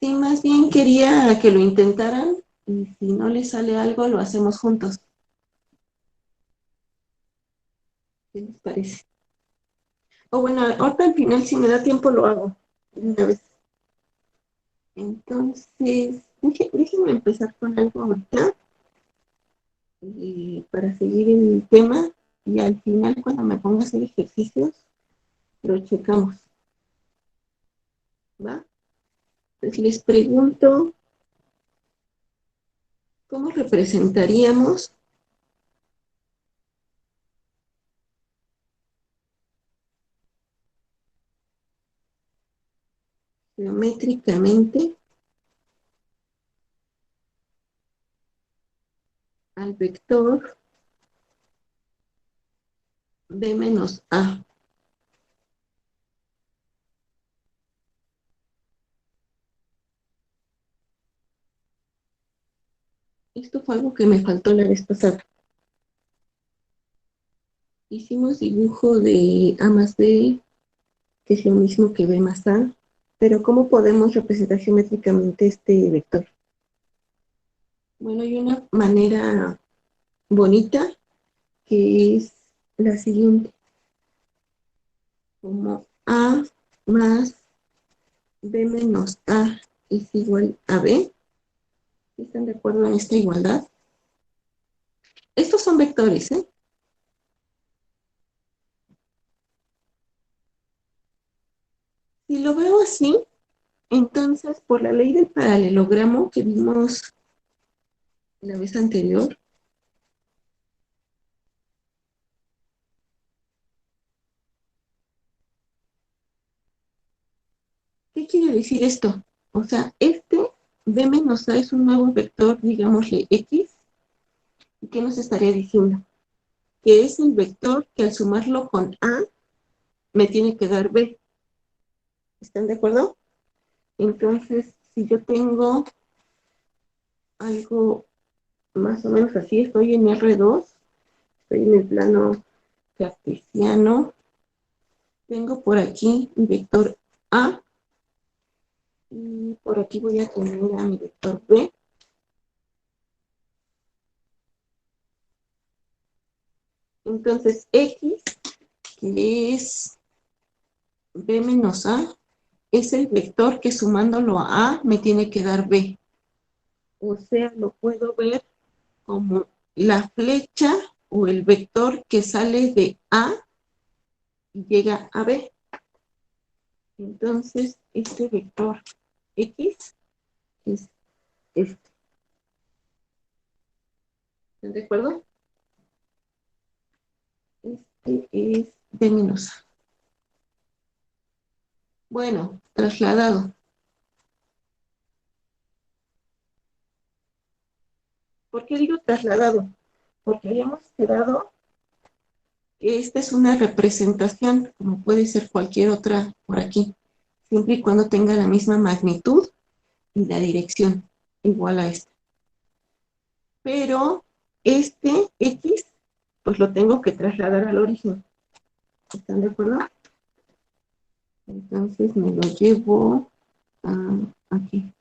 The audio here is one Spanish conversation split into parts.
Sí, más bien quería que lo intentaran y si no les sale algo, lo hacemos juntos. ¿Qué les parece? O bueno, ahorita al final, si me da tiempo, lo hago de una vez. Entonces, déjenme empezar con algo ahorita y para seguir el tema y al final, cuando me ponga a hacer ejercicios, lo checamos, ¿va? Entonces les pregunto, ¿cómo representaríamos geométricamente al vector b menos a? Esto fue algo que me faltó la vez pasada. Hicimos dibujo de A más B, que es lo mismo que B más A, pero ¿cómo podemos representar geométricamente este vector? Bueno, hay una manera bonita que es la siguiente, como A más B menos A es igual a B. ¿Están de acuerdo en esta igualdad? Estos son vectores, ¿eh? Si lo veo así, entonces por la ley del paralelogramo que vimos la vez anterior, ¿qué quiere decir esto? O sea, este B menos A es un nuevo vector, digámosle X, ¿y qué nos estaría diciendo? Que es el vector que al sumarlo con A me tiene que dar B. ¿Están de acuerdo? Entonces, si yo tengo algo más o menos así, estoy en R2, estoy en el plano cartesiano, tengo por aquí mi vector A y por aquí voy a tener a mi vector B. Entonces, X, que es B menos A, es el vector que sumándolo a A me tiene que dar B. O sea, lo puedo ver como la flecha o el vector que sale de A y llega a B. Entonces, este vector X es este. ¿Están de acuerdo? Este es B menos A. Bueno, trasladado. ¿Por qué digo trasladado? Porque habíamos quedado que esta es una representación, como puede ser cualquier otra por aquí, siempre y cuando tenga la misma magnitud y la dirección igual a esta. Pero este X, pues lo tengo que trasladar al origen. ¿Están de acuerdo? Entonces me lo llevo aquí.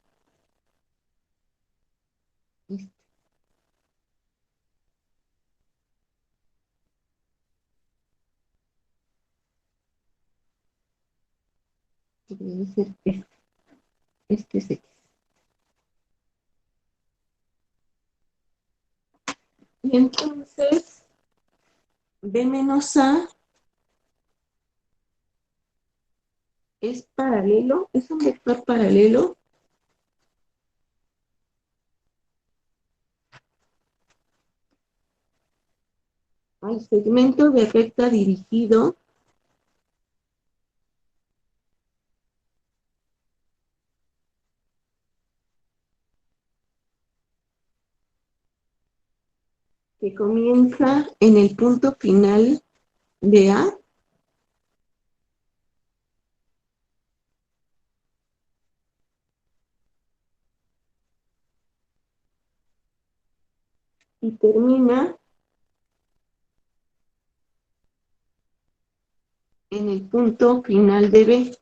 Este debe ser este. Este es X. Y entonces B menos A es paralelo, es un vector paralelo al segmento de recta dirigido que comienza en el punto final de A y termina en el punto final de B.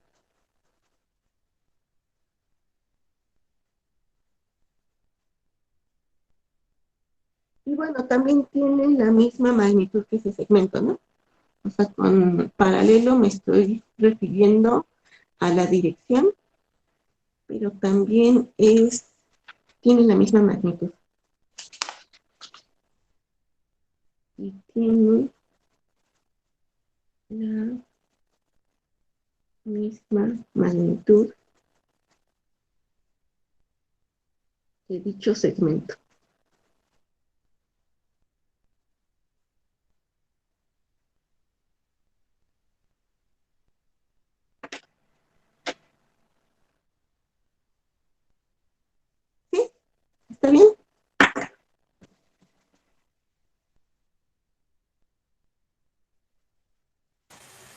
Y bueno, también tiene la misma magnitud que ese segmento, ¿no? O sea, con paralelo me estoy refiriendo a la dirección, pero también tiene la misma magnitud. Y tiene la misma magnitud de dicho segmento. ¿Sí? ¿Está bien?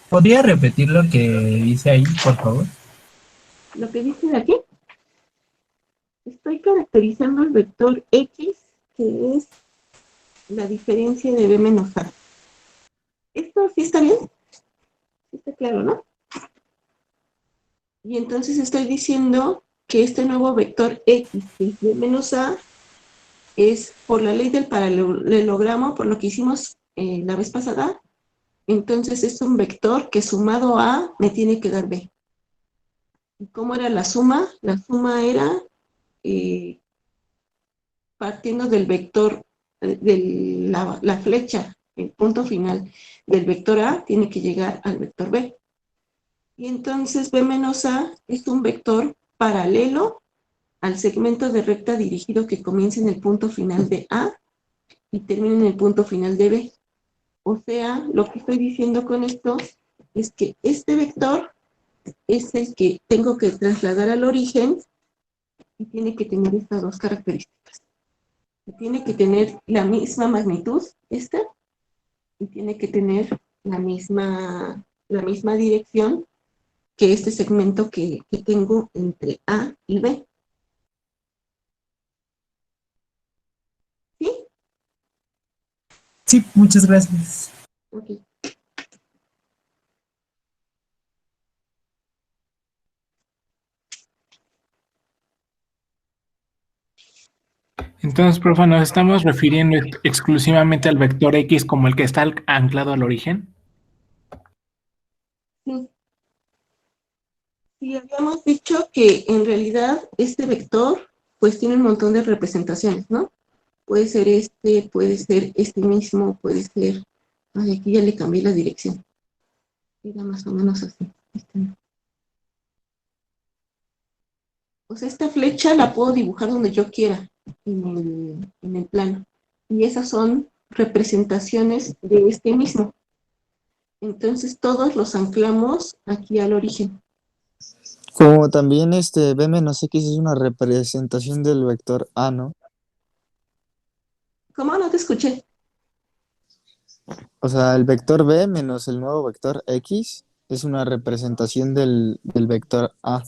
¿Podría repetir lo que dice ahí, por favor? Lo que dice de aquí, estoy caracterizando el vector X, que es la diferencia de B menos A. ¿Esto sí está bien? Sí está claro, ¿no? Y entonces estoy diciendo que este nuevo vector X, que es B menos A, es por la ley del paralelogramo, por lo que hicimos la vez pasada. Entonces es un vector que sumado a me tiene que dar B. ¿Y cómo era la suma? La suma era eh, partiendo del vector, de la flecha, el punto final del vector A tiene que llegar al vector B. Y entonces B menos A es un vector paralelo al segmento de recta dirigido que comienza en el punto final de A y termina en el punto final de B. O sea, lo que estoy diciendo con esto es que este vector es el que tengo que trasladar al origen y tiene que tener estas dos características. Tiene que tener la misma magnitud, esta, y tiene que tener la misma dirección que este segmento que tengo entre A y B. ¿Sí? Sí, muchas gracias. Ok. Entonces, profe, ¿nos estamos refiriendo exclusivamente al vector X como el que está anclado al origen? Sí. Sí, habíamos dicho que en realidad este vector pues tiene un montón de representaciones, ¿no? Puede ser este mismo, puede ser... Ay, aquí ya le cambié la dirección. Era más o menos así. O sea, esta flecha la puedo dibujar donde yo quiera en el plano. Y esas son representaciones de este mismo. Entonces todos los anclamos aquí al origen. Como también B menos X es una representación del vector A, ¿no? ¿Cómo no te escuché? O sea, el vector B menos el nuevo vector X es una representación del vector A.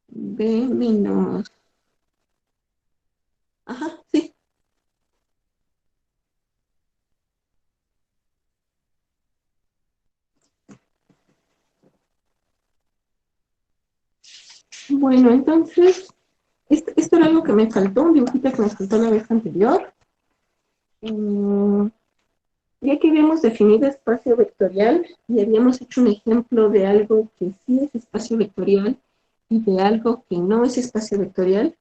B menos... Ajá, sí. Bueno, entonces, esto era algo que me faltó, un dibujito que me faltó la vez anterior. Mm, ya que habíamos definido espacio vectorial y habíamos hecho un ejemplo de algo que sí es espacio vectorial y de algo que no es espacio vectorial,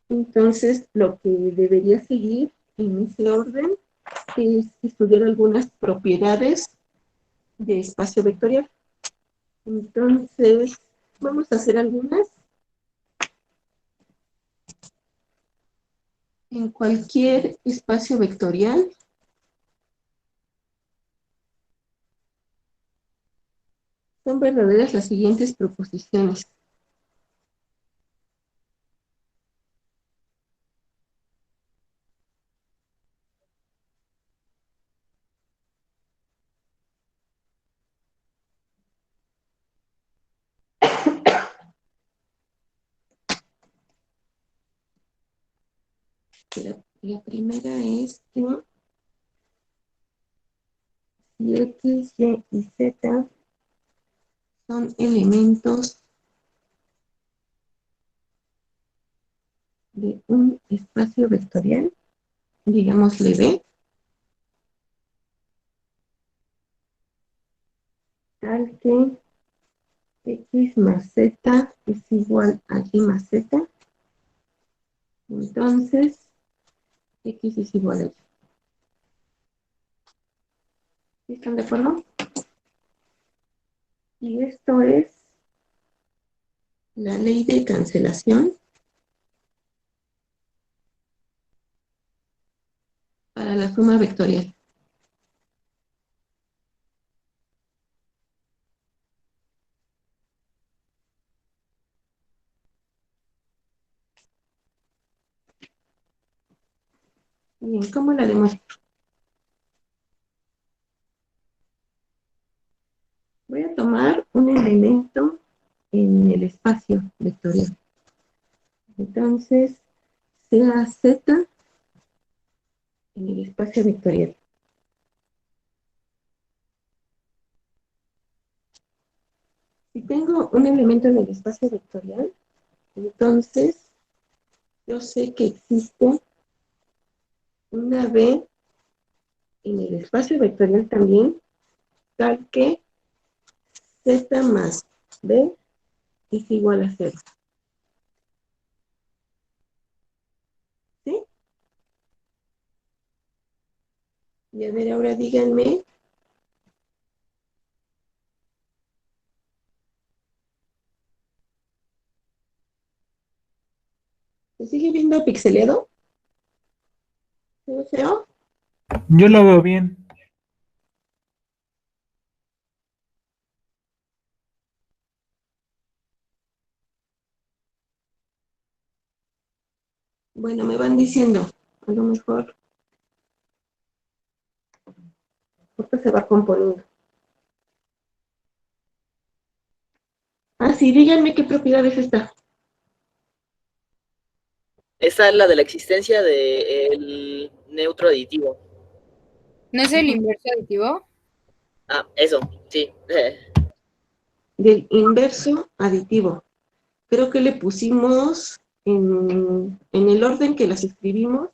entonces lo que debería seguir en ese orden es estudiar algunas propiedades de espacio vectorial. Entonces, vamos a hacer algunas. En cualquier espacio vectorial son verdaderas las siguientes proposiciones. La primera es que si X, Y y Z son elementos de un espacio vectorial, digámosle B, tal que X más Z es igual a Y más Z, entonces X es igual a Y. ¿Están de acuerdo? Y esto es la ley de cancelación para la suma vectorial. Bien, ¿cómo la demuestro? Voy a tomar un elemento en el espacio vectorial. Entonces, sea Z en el espacio vectorial. Si tengo un elemento en el espacio vectorial, entonces yo sé que existe una B en el espacio vectorial también, tal que Z más B es igual a 0. ¿Sí? Y a ver, ahora díganme, ¿se sigue viendo pixeleado? ¿Se ve feo? Yo lo veo bien. Bueno, me van diciendo, a lo mejor, esto se va componiendo. Ah, sí, díganme qué propiedad es esta. Esta es la de la existencia del neutro aditivo. ¿No es el inverso aditivo? Ah, eso, sí. Del inverso aditivo. Creo que le pusimos en el orden que las escribimos,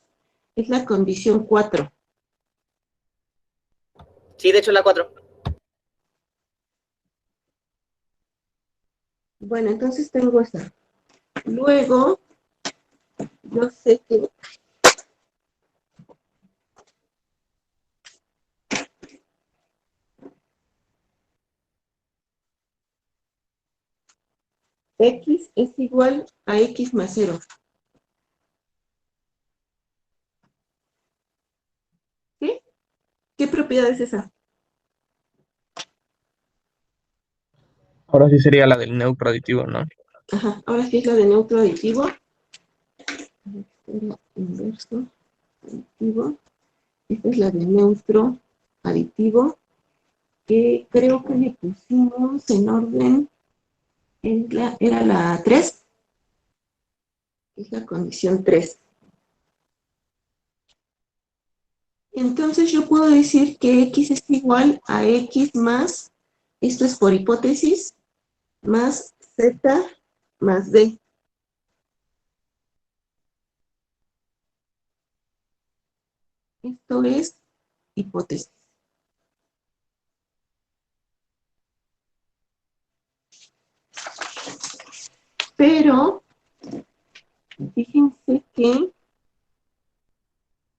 es la condición 4. Sí, de hecho la 4. Bueno, entonces tengo esa. Luego, yo sé que X es igual a X más 0. ¿Sí? ¿Qué propiedad es esa? Ahora sí sería la del neutro aditivo, ¿no? Ajá, ahora sí es la de neutro aditivo. Inverso aditivo. Esta es la de neutro aditivo, que creo que le pusimos en orden, era la 3, es la condición 3. Entonces yo puedo decir que X es igual a X más, esto es por hipótesis, más Z más D. Esto es hipótesis. Pero, fíjense que,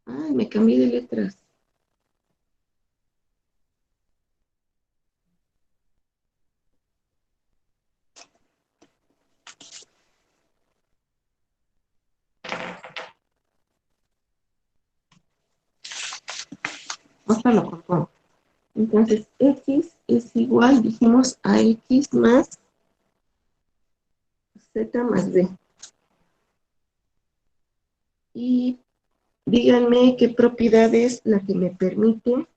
ay, me cambié de letras. Otra lo compongo. Entonces, X es igual, dijimos, a X más Z más D. Y díganme qué propiedad es la que me permite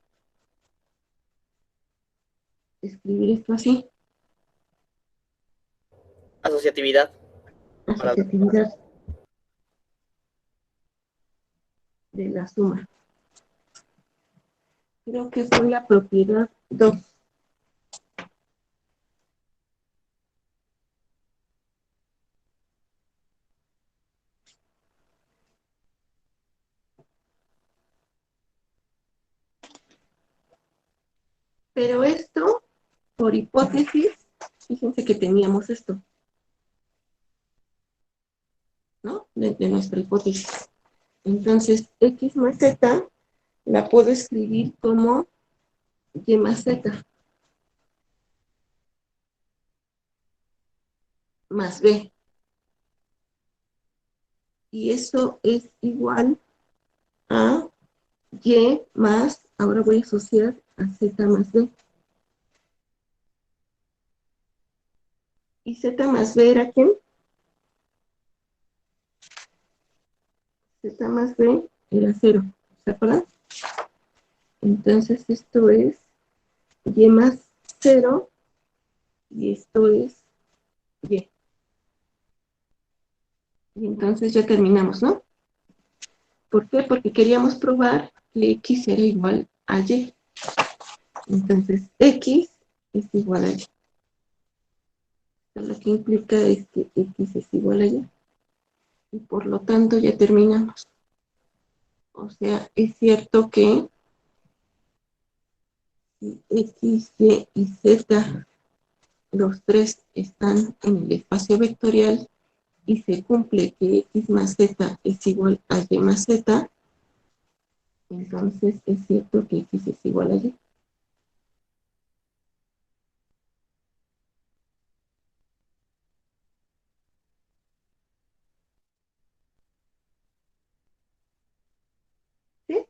escribir esto así. Asociatividad. Asociatividad de la suma. Creo que fue la propiedad 2. Pero esto, por hipótesis, fíjense que teníamos esto, ¿no? De nuestra hipótesis. Entonces, X más Z la puedo escribir como Y más Z más B. Y eso es igual a Y más, ahora voy a asociar a Z más B. ¿Y Z más B era quién? Z más B era 0, ¿se acuerdan? Entonces esto es Y más 0 y esto es Y. Y entonces ya terminamos, ¿no? ¿Por qué? Porque queríamos probar que X era igual a Y. Entonces X es igual a Y. Lo que implica es que X es igual a Y. Y por lo tanto ya terminamos. O sea, es cierto que X, Y y Z, los tres están en el espacio vectorial y se cumple que X más Z es igual a Y más Z, entonces es cierto que X es igual a Y. ¿Sí?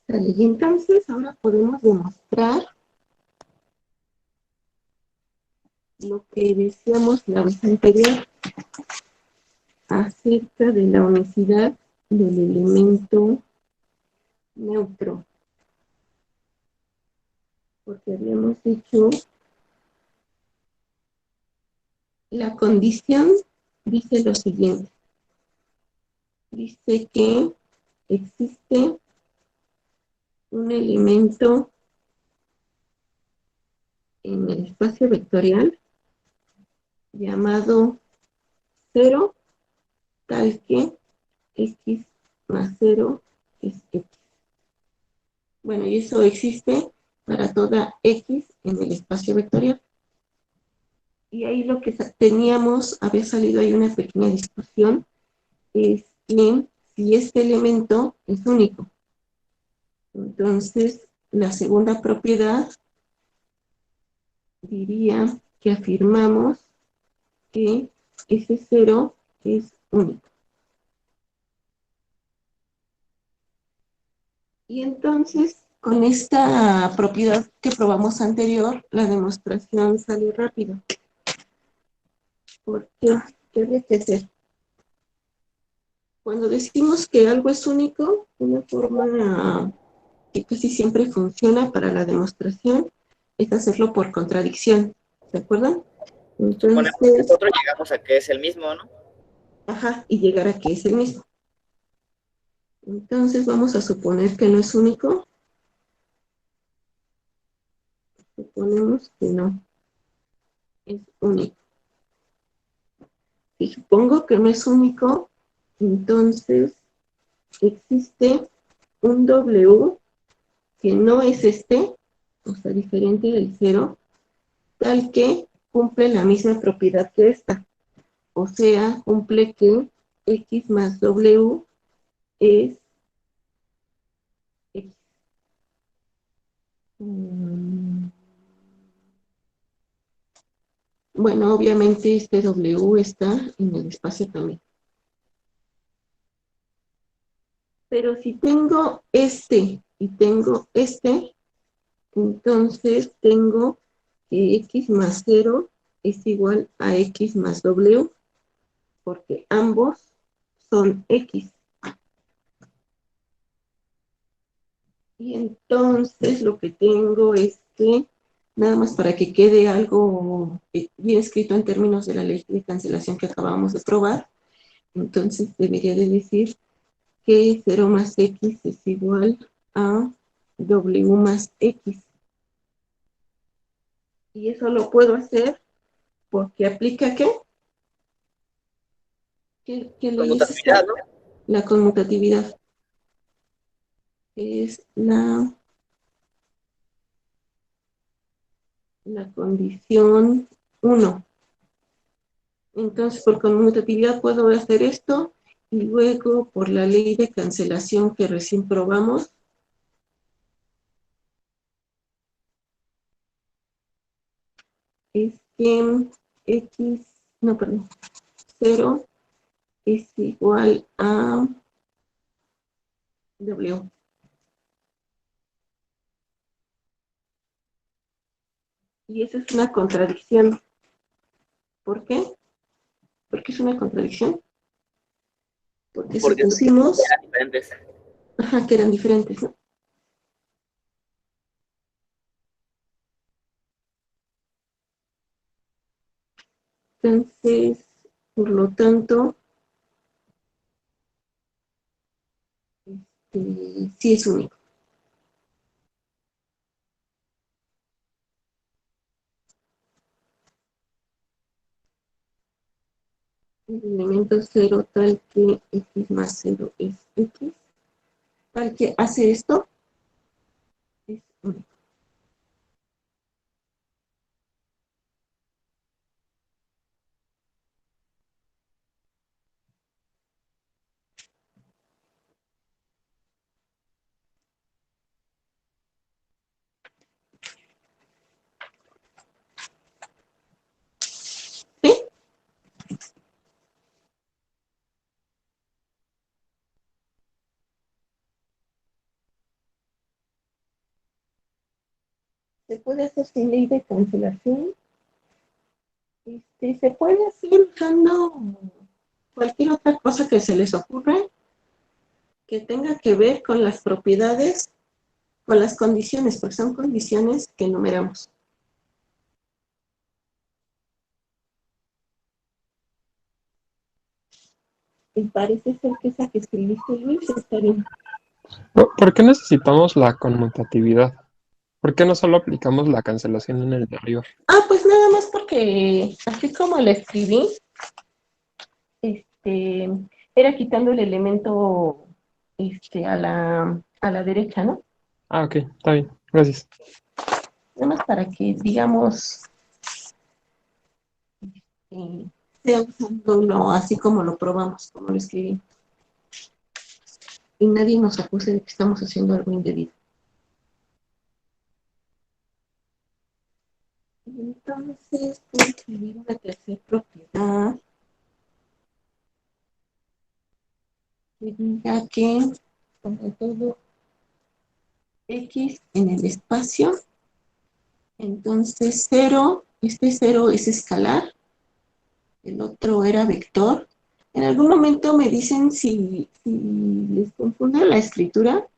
Sale, y entonces ahora podemos demostrar lo que decíamos la vez anterior acerca de la unicidad del elemento neutro. Porque habíamos dicho, la condición dice lo siguiente. Dice que existe un elemento en el espacio vectorial llamado 0, tal que X más 0 es X. Bueno, y eso existe para toda X en el espacio vectorial. Y ahí lo que teníamos, había salido ahí una pequeña discusión, es que si este elemento es único. Entonces, la segunda propiedad diría que afirmamos que ese 0 es único. Y entonces, con esta propiedad que probamos anterior, la demostración sale rápido. ¿Por qué? ¿Qué habría que hacer? Cuando decimos que algo es único, una forma que casi siempre funciona para la demostración es hacerlo por contradicción. ¿Se acuerdan? Suponemos que Entonces, nosotros llegamos a que es el mismo, ¿no? ajá, y llegar a que es el mismo. Entonces vamos a suponer que no es único. Suponemos que no es único. Si supongo que no es único, entonces existe un W que no es este, o sea, diferente del 0, tal que cumple la misma propiedad que esta. O sea, cumple que X más W es X. Bueno, obviamente este W está en el espacio también. Pero si tengo este y tengo este, entonces tengo que X más 0 es igual a X más W, porque ambos son X. Y entonces lo que tengo es que, nada más para que quede algo bien escrito en términos de la ley de cancelación que acabamos de probar, entonces debería de decir que 0 más X es igual a W más X. Y eso lo puedo hacer porque aplica ¿qué? ¿Qué ley es esta? Conmutatividad, ¿no? La conmutatividad. Es la condición 1. Entonces, por conmutatividad puedo hacer esto y luego por la ley de cancelación que recién probamos, es que X, no, perdón, 0 es igual a W. Y esa es una contradicción. ¿Por qué? Porque es una contradicción. Porque Porque supusimos eran diferentes. que eran diferentes, ¿no? Entonces, por lo tanto, sí es único. El elemento 0 tal que X más 0 es X, tal que hace esto, es único. ¿Sí? Se puede hacer sin ley de cancelación. Se puede hacer usando cualquier otra cosa que se les ocurra que tenga que ver con las propiedades, con las condiciones, porque son condiciones que enumeramos. Y parece ser que esa que escribiste, Luis, está bien. ¿Por qué necesitamos la conmutatividad? ¿Por qué no solo aplicamos la cancelación en el de arriba? Pues nada más porque así como la escribí, era quitando el elemento a la derecha, ¿no? Ah, ok, está bien, gracias. Nada más para que, digamos, sea usándolo así como lo probamos, como lo escribí. Y nadie nos acuse de que estamos haciendo algo indebido. Y entonces, voy a escribir una tercera propiedad que diga que, sobre todo, X en el espacio. Entonces, 0, este 0 es escalar, el otro era vector. En algún momento me dicen si les confunde la escritura,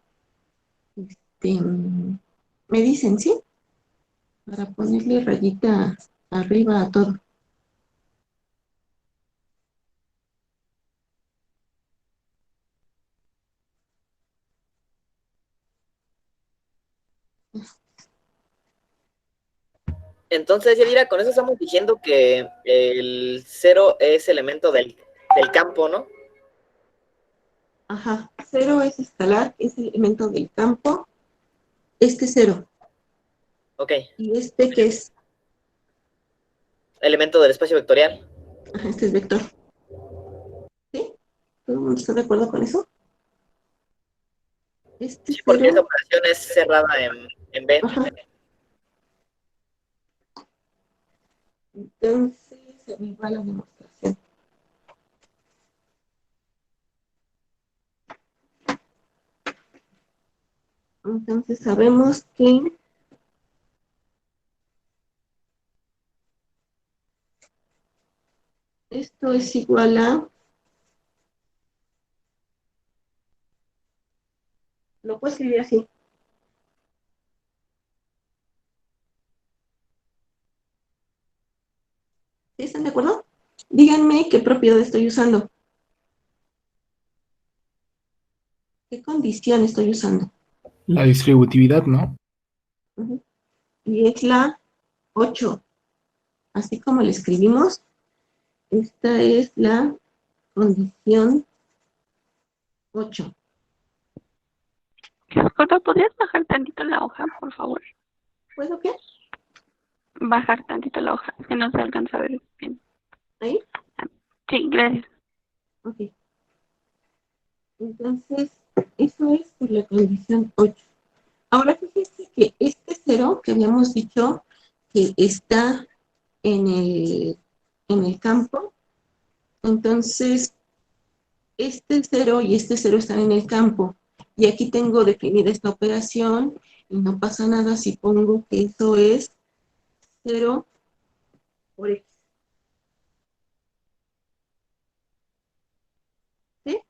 me dicen, ¿sí? Para ponerle rayita arriba a todo. Entonces, Yadira, con eso estamos diciendo que el 0 es elemento del campo, ¿no? Ajá, 0 es escalar, es el elemento del campo. Este 0. Ok. Y este que es, Elemento del espacio vectorial. este es vector. ¿Sí? ¿Todo el mundo está de acuerdo con eso? Este Sí, porque esa 0, operación es cerrada en B. ajá. Entonces, se me va la demostración. Entonces, sabemos que esto es igual a, lo puedo escribir así. ¿Sí están de acuerdo? Díganme qué propiedad estoy usando. ¿Qué condición estoy usando? La distributividad, ¿no? Ujú. Y es la 8. Así como le escribimos, esta es la condición 8. Disculpa, ¿podrías bajar tantito la hoja, por favor? ¿Puedo qué? Bajar tantito la hoja, que no se alcanza a ver bien. Ahí. Sí, gracias. Ok. Entonces, eso es por la condición 8. Ahora fíjense que este 0 que habíamos dicho que está en el campo, entonces este 0 y este 0 están en el campo. Y aquí tengo definida esta operación y no pasa nada si pongo que eso es 0 por x. ¿Sí?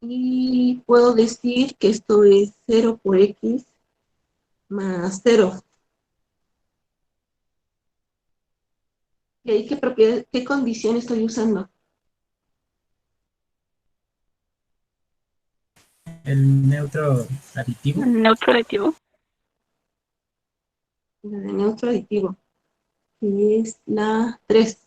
Y puedo decir que esto es 0 por x más 0. ¿Y ahí qué propiedad, qué condición estoy usando? El neutro aditivo. Neutro aditivo. La de neutro aditivo, que es la 3.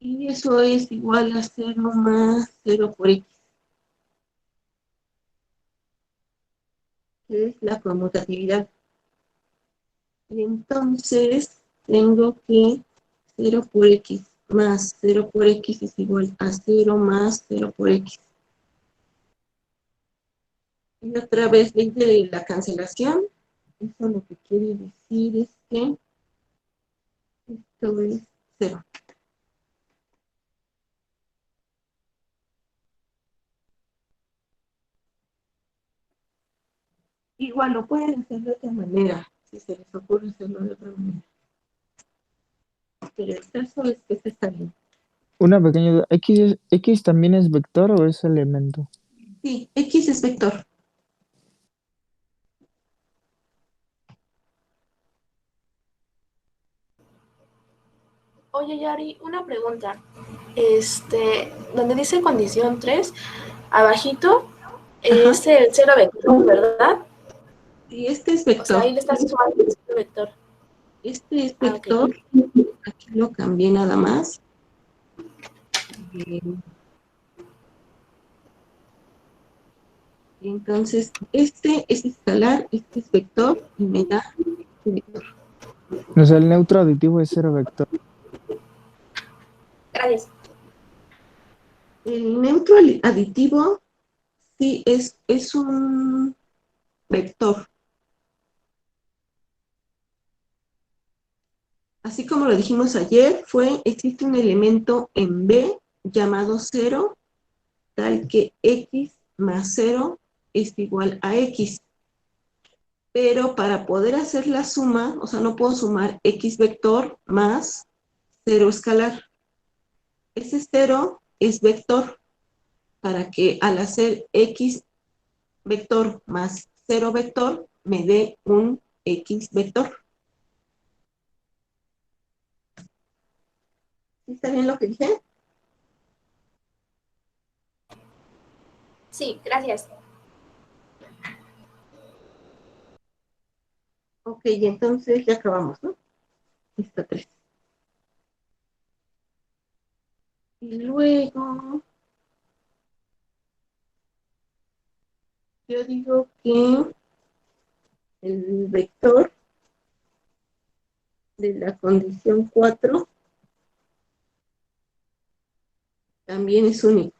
Y eso es igual a 0 más 0 por x, que es la conmutatividad. Y entonces tengo que 0 por x más 0 por x es igual a 0 más 0 por x. Y otra vez ley de la cancelación. Eso lo que quiere decir es que esto es 0. Igual lo pueden hacer de otra manera, si se les ocurre hacerlo de otra manera. Pero el caso es que este está bien. Una pequeña duda. ¿X también es vector o es elemento? Sí, x es vector. Oye, Yari, una pregunta. Donde dice condición 3, abajito Ajá. es el cero vector, ¿verdad? Y este es O sea, vector. ahí le estás sumando el cero vector. Este es Ah, ok. vector. Aquí lo cambié nada más. Y entonces, este es escalar, este es vector y me da este vector. O sea, el neutro aditivo es cero vector. Gracias. El neutro aditivo sí es un vector. Así como lo dijimos ayer, existe un elemento en B llamado 0, tal que x más 0 es igual a x. Pero para poder hacer la suma, o sea, no puedo sumar x vector más 0 escalar. Ese 0 es vector, para que al hacer x vector más 0 vector me dé un x vector. ¿Sí está bien lo que dije? Sí, gracias. Ok, entonces ya acabamos, ¿no? Esta 3. Y luego, yo digo que el vector de la condición 4 también es único.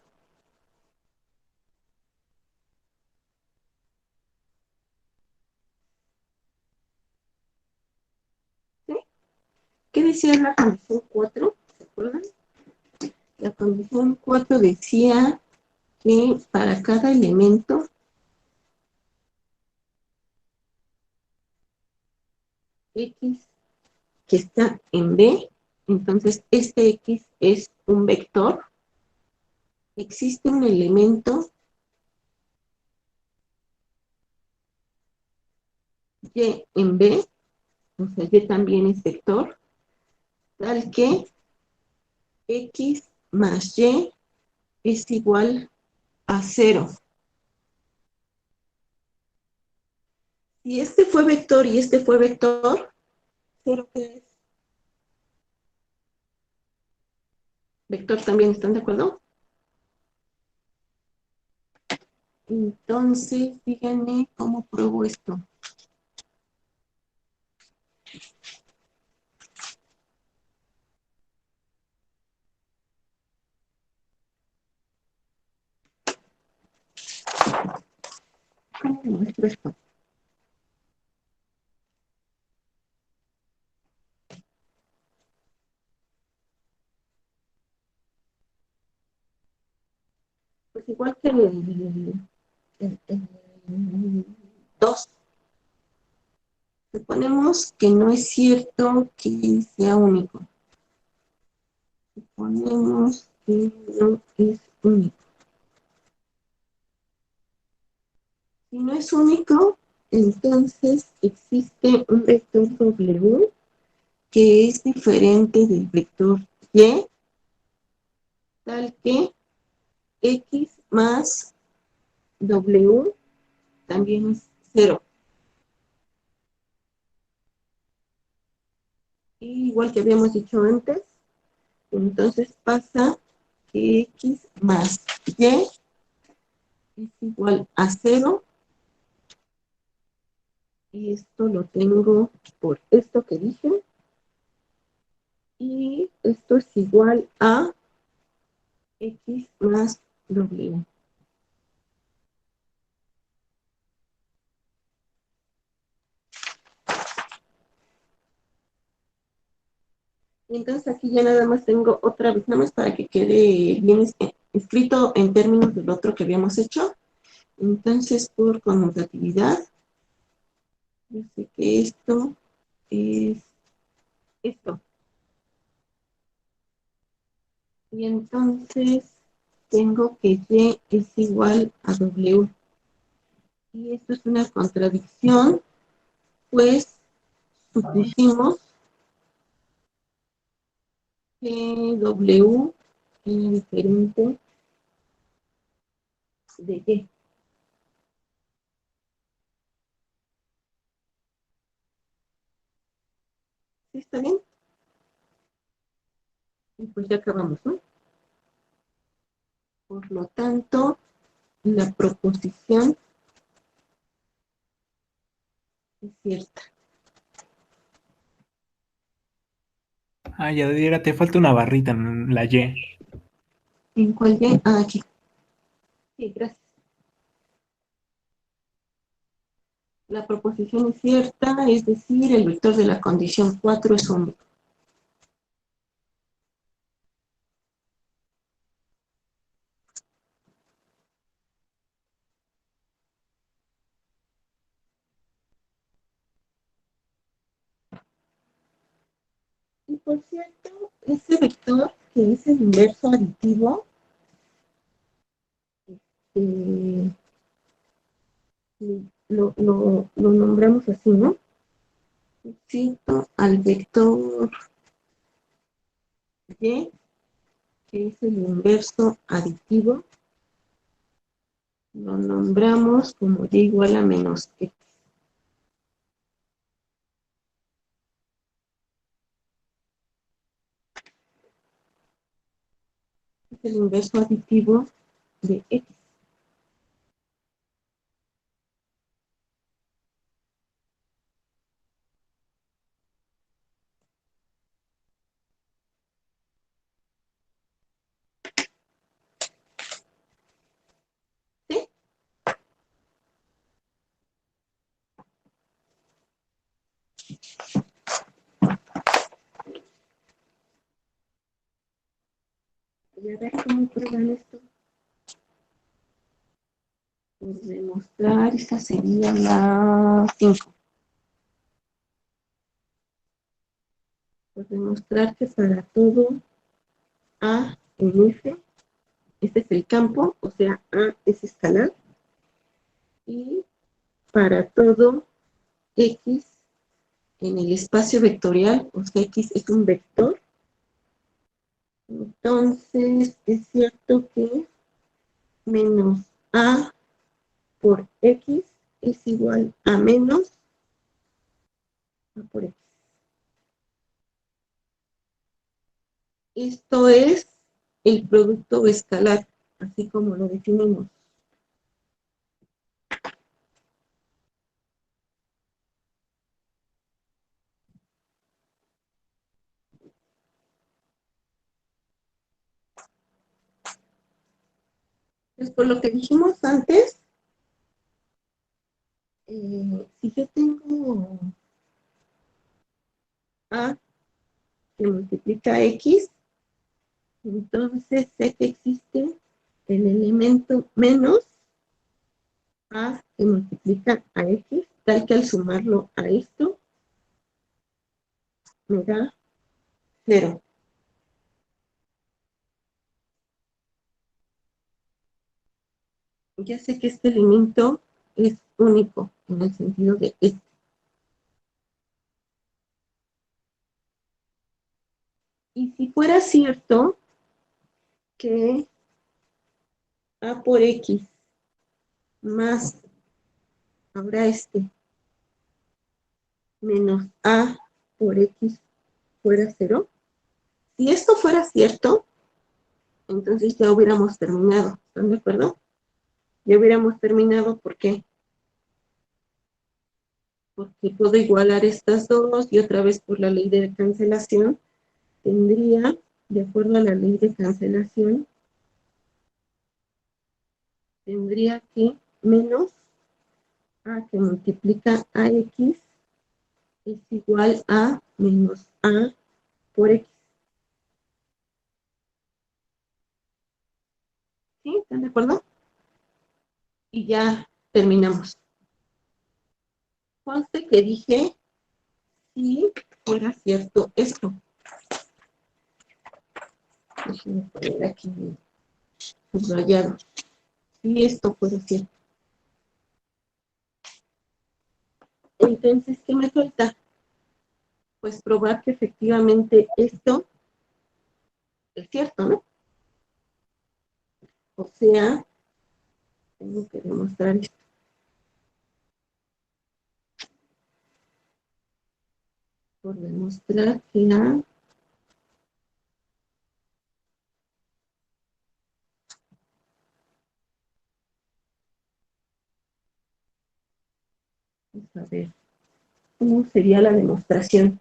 ¿Sí? ¿Qué decía la condición 4? ¿Se acuerdan? La condición 4 decía que para cada elemento x que está en B, entonces este x es un vector. Existe un elemento y en B, o sea, y también es vector, tal que X más Y es igual a 0. Si este fue vector y este fue vector, ¿0 qué es? Vector también, ¿están de acuerdo? Entonces, díganme cómo pruebo esto. ¿Cómo muestro esto? Pues igual que el 2. Suponemos que no es cierto que sea único. Suponemos que no es único. Si no es único, entonces existe un vector W que es diferente del vector Y, tal que X más W también es 0. Y igual que habíamos dicho antes, entonces pasa que X más Y es igual a 0. Y esto lo tengo por esto que dije. Y esto es igual a X más W. Y entonces aquí ya nada más tengo otra vez, nada más para que quede bien escrito en términos del otro que habíamos hecho. Entonces, por conmutatividad, yo sé que esto es esto. Y entonces tengo que Y es igual a W. Y esto es una contradicción, pues supusimos que W es diferente de Y. ¿Sí está bien? Y pues ya acabamos, ¿no? Por lo tanto, la proposición es cierta. Ah, ya diera, te falta una barrita en la Y. ¿En cuál Y? Ah, aquí. Sí, gracias. La proposición es cierta, es decir, el vector de la condición 4 es único. Y por cierto, ese vector, que es el inverso aditivo, eh, lo nombramos así, ¿no? Cito al vector Y, que es el inverso aditivo, lo nombramos como Y igual a menos X. Es el inverso aditivo de X. ¿Sí? Y a ver cómo prueban esto. Por demostrar, esta sería la 5. Por demostrar que para todo A en F, este es el campo, o sea, A es escalar, y para todo X en el espacio vectorial, o sea, X es un vector, Entonces, es cierto que menos A por X es igual a menos A por X. Esto es el producto escalar, así como lo definimos. Pues por lo que dijimos antes, si yo tengo A que multiplica X, entonces sé que existe el elemento menos A que multiplica a X, tal que al sumarlo a esto me da 0. Ya sé que este elemento es único en el sentido de este. Y si fuera cierto que A por X más, ahora menos A por X fuera 0, si esto fuera cierto, entonces ya hubiéramos terminado. ¿Están de acuerdo? Ya hubiéramos terminado, ¿por qué? Porque puedo igualar estas dos y otra vez por la ley de cancelación tendría, de acuerdo a la ley de cancelación, tendría que menos A que multiplica a X es igual a menos A por X. ¿Sí? ¿Están de acuerdo? Y ya terminamos. Conste que dije si fuera cierto esto. Déjenme poner aquí subrayado. Si esto fuera cierto. Entonces, ¿qué me falta? Pues probar que efectivamente esto es cierto, ¿no? O sea, tengo que demostrar esto. Por demostrar que A a ver, ¿cómo sería la demostración?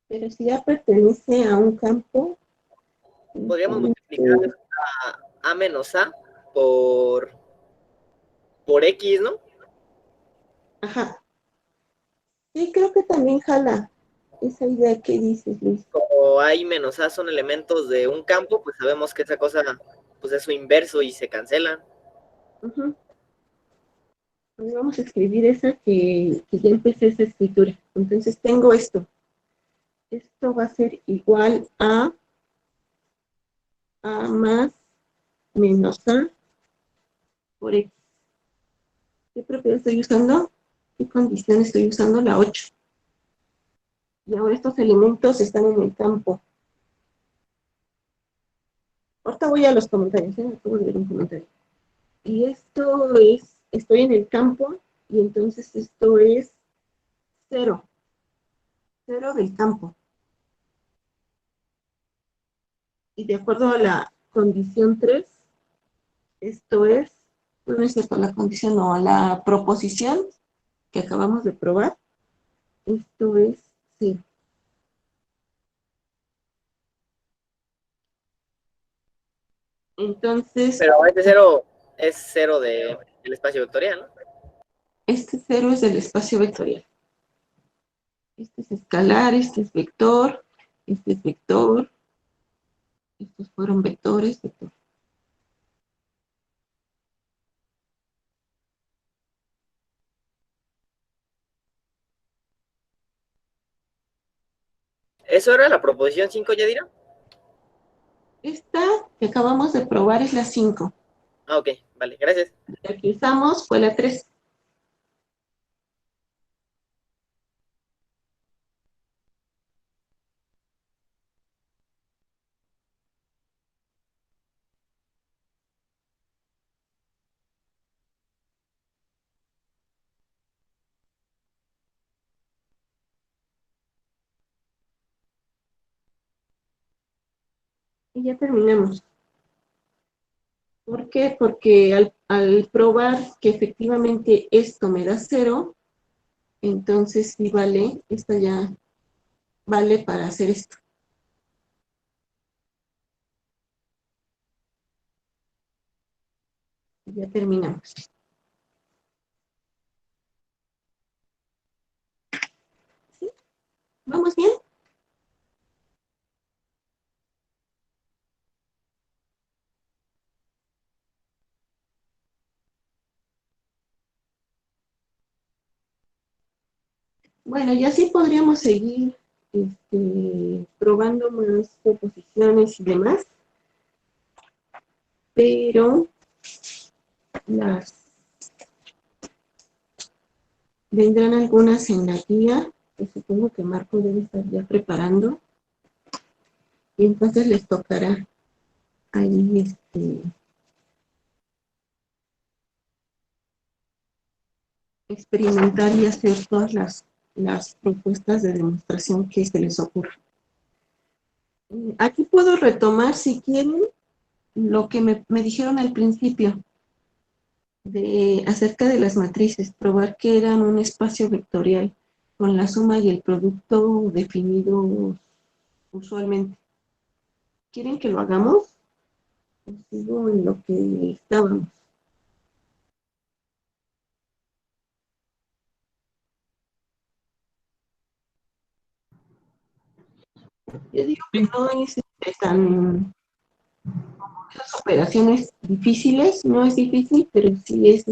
Pero si ya pertenece a un campo, Podríamos multiplicar a menos A por X, ¿no? ajá. Sí, creo que también jala esa idea que dices, Luis. Como A y menos A son elementos de un campo, pues sabemos que esa cosa pues es su inverso y se cancelan. Uh-huh. Pues vamos a escribir esa que ya empecé esa escritura. Entonces tengo esto. Esto va a ser igual a más menos A por X. ¿Qué propiedad estoy usando? ¿Qué condición estoy usando? La 8. Y ahora estos elementos están en el campo. Ahorita voy a los comentarios, acabo de ver un comentario. Y esto es, estoy en el campo, y entonces esto es 0. 0 del campo. Y de acuerdo a la condición 3, esto es, no es cierto, la condición o la proposición que acabamos de probar, esto es 0. Entonces, Pero este cero es cero del espacio vectorial, ¿no? este 0 es del espacio vectorial. Este es escalar, este es vector, estos fueron vectores, vector. ¿Eso era la proposición 5, Yadira? Esta que acabamos de probar es la 5. Ah, ok, vale, gracias. La que usamos fue la 3. Y ya terminamos. ¿Por qué? Porque al probar que efectivamente esto me da 0, entonces sí vale, esta ya vale para hacer esto. Ya terminamos. ¿Sí? ¿Vamos bien? Bueno, y así podríamos seguir probando más proposiciones y demás, pero vendrán algunas en la guía, que supongo que Marco debe estar ya preparando, y entonces les tocará ahí experimentar y hacer todas las propuestas de demostración que se les ocurra. Aquí puedo retomar, si quieren, lo que me dijeron al principio acerca de las matrices, probar que eran un espacio vectorial con la suma y el producto definidos usualmente. ¿Quieren que lo hagamos? ¿O sigo en lo que estábamos? Yo digo que no es tan las operaciones difíciles, no es difícil, pero sí es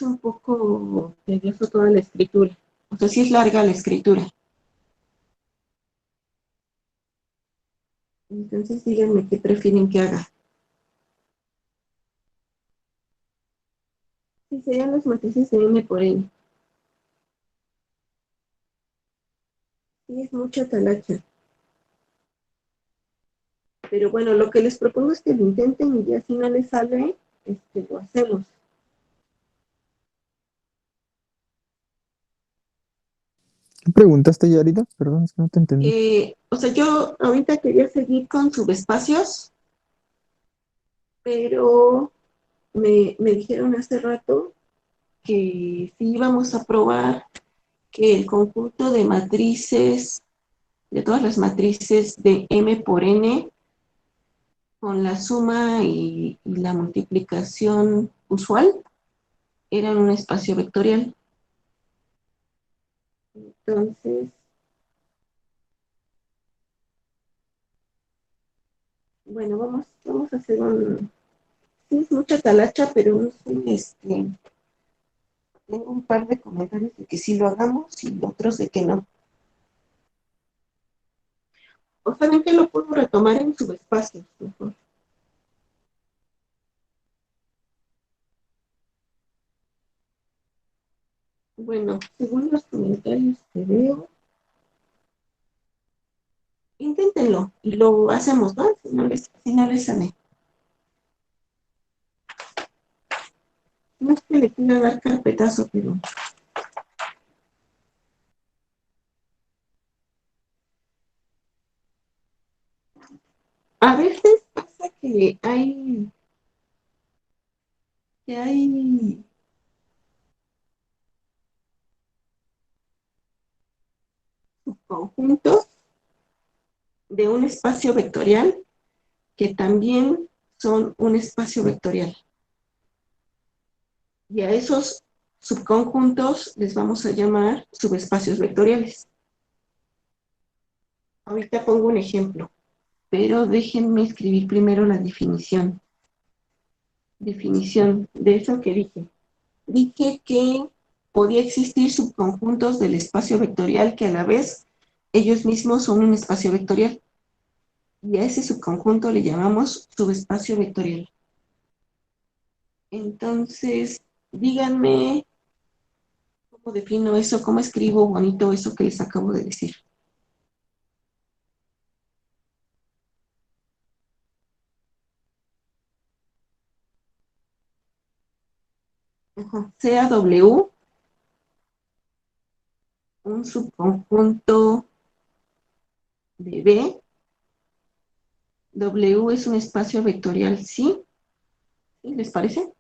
un poco tedioso toda la escritura. O sea, sí es larga la escritura. Entonces díganme qué prefieren que haga. Sí, serían las matrices de M por N. Sí, es mucha talacha. Pero bueno, lo que les propongo es que lo intenten y ya si no les sale, lo hacemos. ¿Qué preguntaste ya ahorita? Perdón, es que no te entendí. O sea, yo ahorita quería seguir con subespacios, pero me dijeron hace rato que sí íbamos a probar que el conjunto de matrices, de todas las matrices de M por N, con la suma y la multiplicación usual, eran un espacio vectorial. Entonces, bueno, vamos a hacer sí, es mucha talacha, pero no sé, tengo un par de comentarios de que sí lo hagamos y otros de que no. O saben que lo puedo retomar en subespacios, mejor. Bueno, según los comentarios que veo, inténtenlo y lo hacemos, ¿no? Si no les sale. No es que le quiera dar carpetazo, pero a veces pasa que hay subconjuntos de un espacio vectorial que también son un espacio vectorial. Y a esos subconjuntos les vamos a llamar subespacios vectoriales. Ahorita pongo un ejemplo, pero déjenme escribir primero la definición. Definición de eso que dije. Dije que podía existir subconjuntos del espacio vectorial que a la vez ellos mismos son un espacio vectorial. Y a ese subconjunto le llamamos subespacio vectorial. Entonces, díganme cómo defino eso, cómo escribo bonito eso que les acabo de decir. Sea W un subconjunto de B. W es un espacio vectorial, ¿sí? ¿Sí les parece?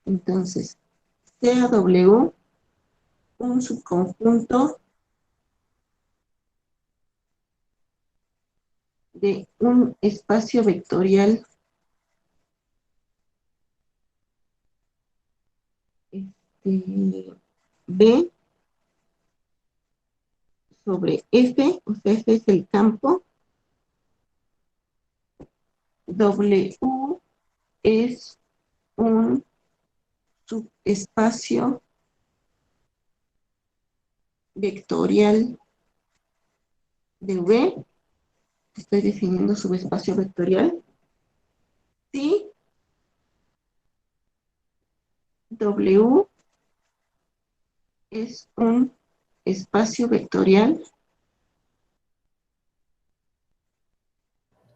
Entonces, sea W un subconjunto de un espacio vectorial B sobre F, o sea, F es el campo. W es un subespacio vectorial de V. Estoy definiendo subespacio vectorial. Si W es un espacio vectorial.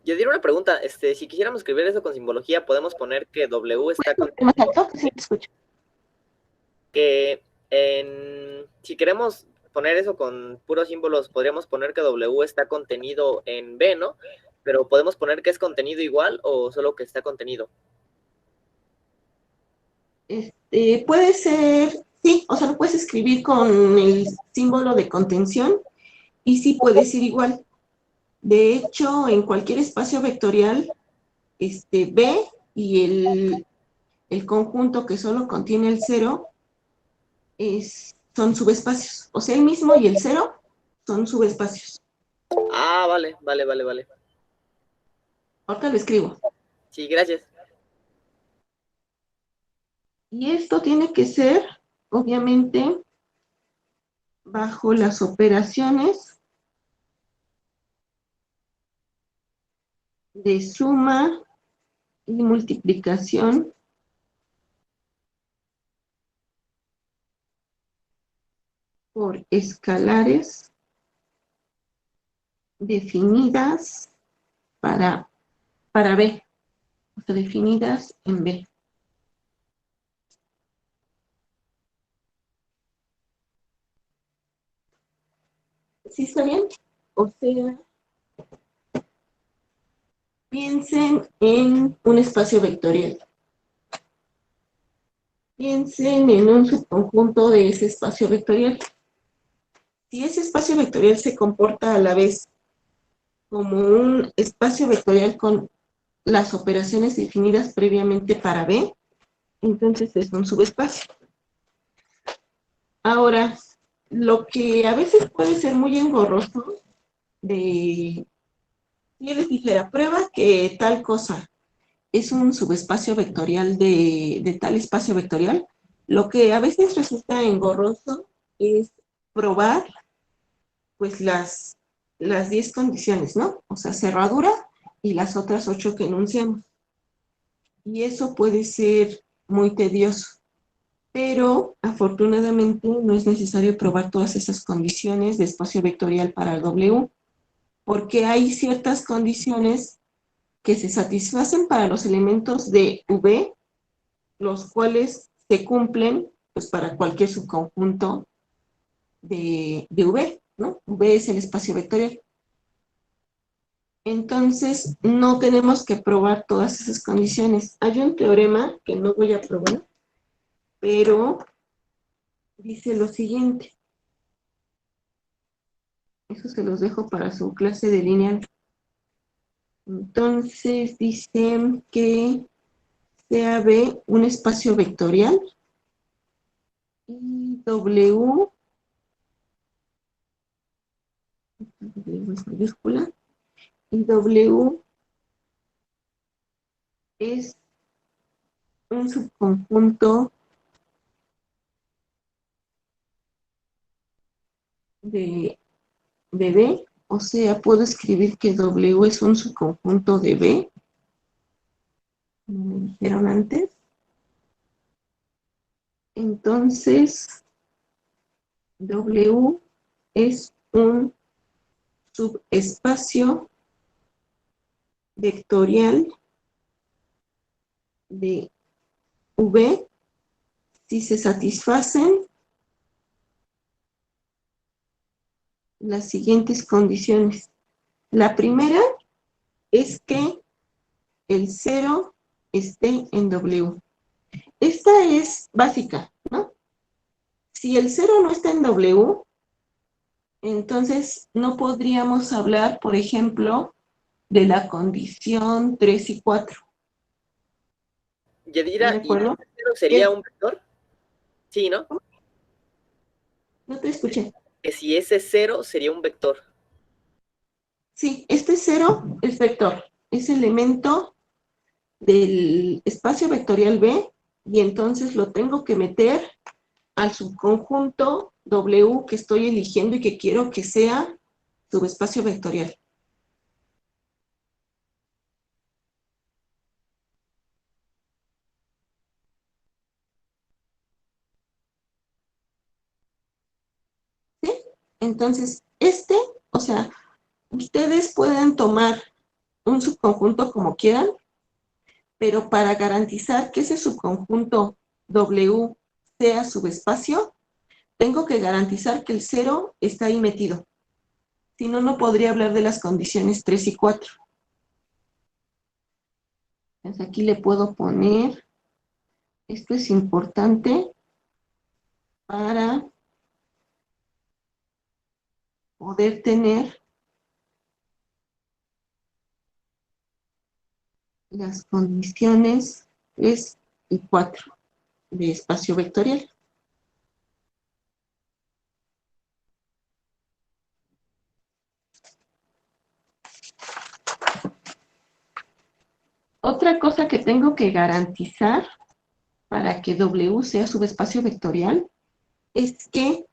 Yo diría una pregunta, si quisiéramos escribir eso con simbología, podemos poner que W está Más contenido, alto, sí, te escucho. si queremos poner eso con puros símbolos, podríamos poner que W está contenido en B, ¿no? Pero podemos poner que es contenido igual o solo que está contenido. Puede ser, sí, o sea, lo puedes escribir con el símbolo de contención y sí puede ser igual. De hecho, en cualquier espacio vectorial, B y el conjunto que solo contiene el 0 son subespacios. O sea, el mismo y el 0 son subespacios. Ah, vale. Ahorita lo escribo. Sí, gracias. Y esto tiene que ser, obviamente, bajo las operaciones de suma y multiplicación por escalares definidas para B, o sea, definidas en B. ¿Sí está bien? O sea, piensen en un espacio vectorial. Piensen en un subconjunto de ese espacio vectorial. Si ese espacio vectorial se comporta a la vez como un espacio vectorial con las operaciones definidas previamente para B, entonces es un subespacio. Ahora, lo que a veces puede ser muy engorroso de, yo les dijera, prueba que tal cosa es un subespacio vectorial de tal espacio vectorial, lo que a veces resulta engorroso es probar pues las 10 condiciones, ¿no? O sea, cerradura y las otras 8 que enunciamos. Y eso puede ser muy tedioso, pero afortunadamente no es necesario probar todas esas condiciones de espacio vectorial para el W, porque hay ciertas condiciones que se satisfacen para los elementos de V, los cuales se cumplen pues, para cualquier subconjunto de V, ¿no? V es el espacio vectorial. Entonces, no tenemos que probar todas esas condiciones. Hay un teorema que no voy a probar, pero dice lo siguiente. Eso se los dejo para su clase de lineal. Entonces, dice que sea B un espacio vectorial y W es mayúscula, y W es un subconjunto de B, o sea, puedo escribir que W es un subconjunto de B, como me dijeron antes. Entonces, W es un subespacio vectorial de V si se satisfacen las siguientes condiciones. La primera es que el 0 esté en W. Esta es básica, ¿no? Si el 0 no está en W, entonces no podríamos hablar, por ejemplo, de la condición 3 y 4. Yadira, ¿De ¿y acuerdo? cero sería un vector? Sí, ¿no? No te escuché. Que si ese 0 sería un vector. Sí, este 0 es vector, es elemento del espacio vectorial B y entonces lo tengo que meter al subconjunto W que estoy eligiendo y que quiero que sea subespacio vectorial. ¿Sí? Entonces, o sea, ustedes pueden tomar un subconjunto como quieran, pero para garantizar que ese subconjunto W sea subespacio, tengo que garantizar que el 0 está ahí metido. Si no, no podría hablar de las condiciones 3 y 4. Entonces aquí le puedo poner, esto es importante para poder tener las condiciones 3 y 4 de espacio vectorial. Otra cosa que tengo que garantizar para que W sea subespacio vectorial es que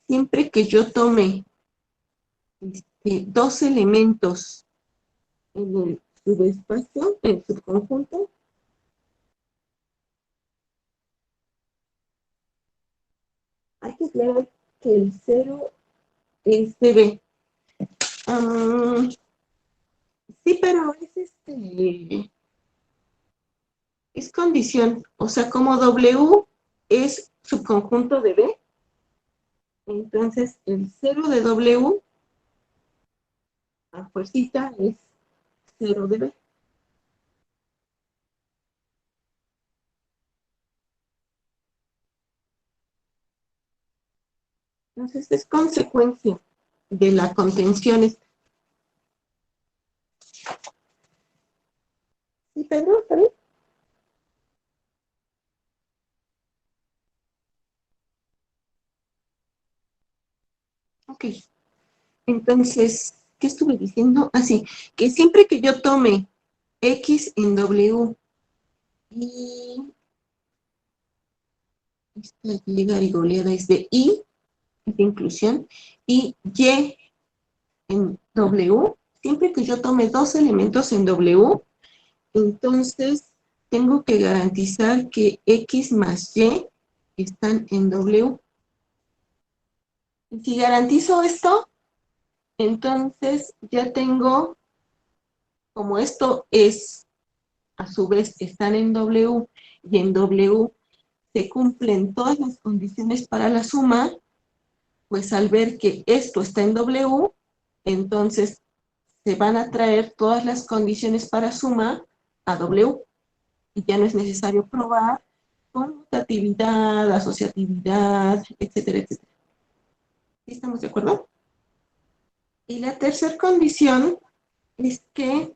siempre que yo tome dos elementos en el subespacio, en el subconjunto, hay que aclarar que el 0 es de B. Sí, pero es condición. O sea, como W es subconjunto de B, entonces el 0 de W a fuercita es 0 de B. Entonces es consecuencia de la contención. Sí, Pedro, ¿está bien? Ok. Entonces, ¿qué estuve diciendo? Así, que siempre que yo tome X en W y esta liga y goleada es de I, es de inclusión, y Y en W, siempre que yo tome dos elementos en W, entonces tengo que garantizar que X más Y están en W. Y si garantizo esto, entonces ya tengo, como esto es, a su vez, están en W, y en W se cumplen todas las condiciones para la suma, pues al ver que esto está en W, entonces se van a traer todas las condiciones para suma a W, y ya no es necesario probar conmutatividad, asociatividad, etcétera, etcétera. ¿Sí estamos de acuerdo? Y la tercera condición es que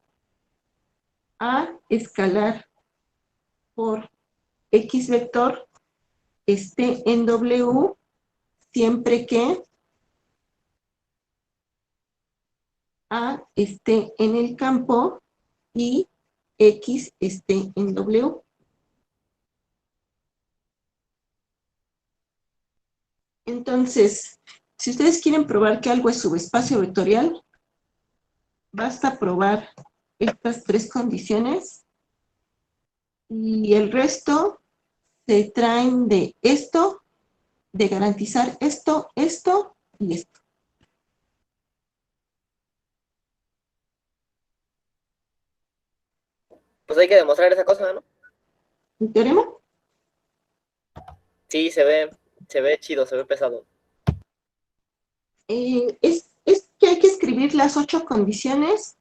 A escalar por X vector esté en W siempre que A esté en el campo y X esté en W. Entonces, si ustedes quieren probar que algo es subespacio vectorial, basta probar estas tres condiciones y el resto se traen de esto, de garantizar esto, esto y esto. Pues hay que demostrar esa cosa, ¿no? ¿El teorema? Sí, se ve chido, se ve pesado. Es que hay que que escribir las 8 condiciones.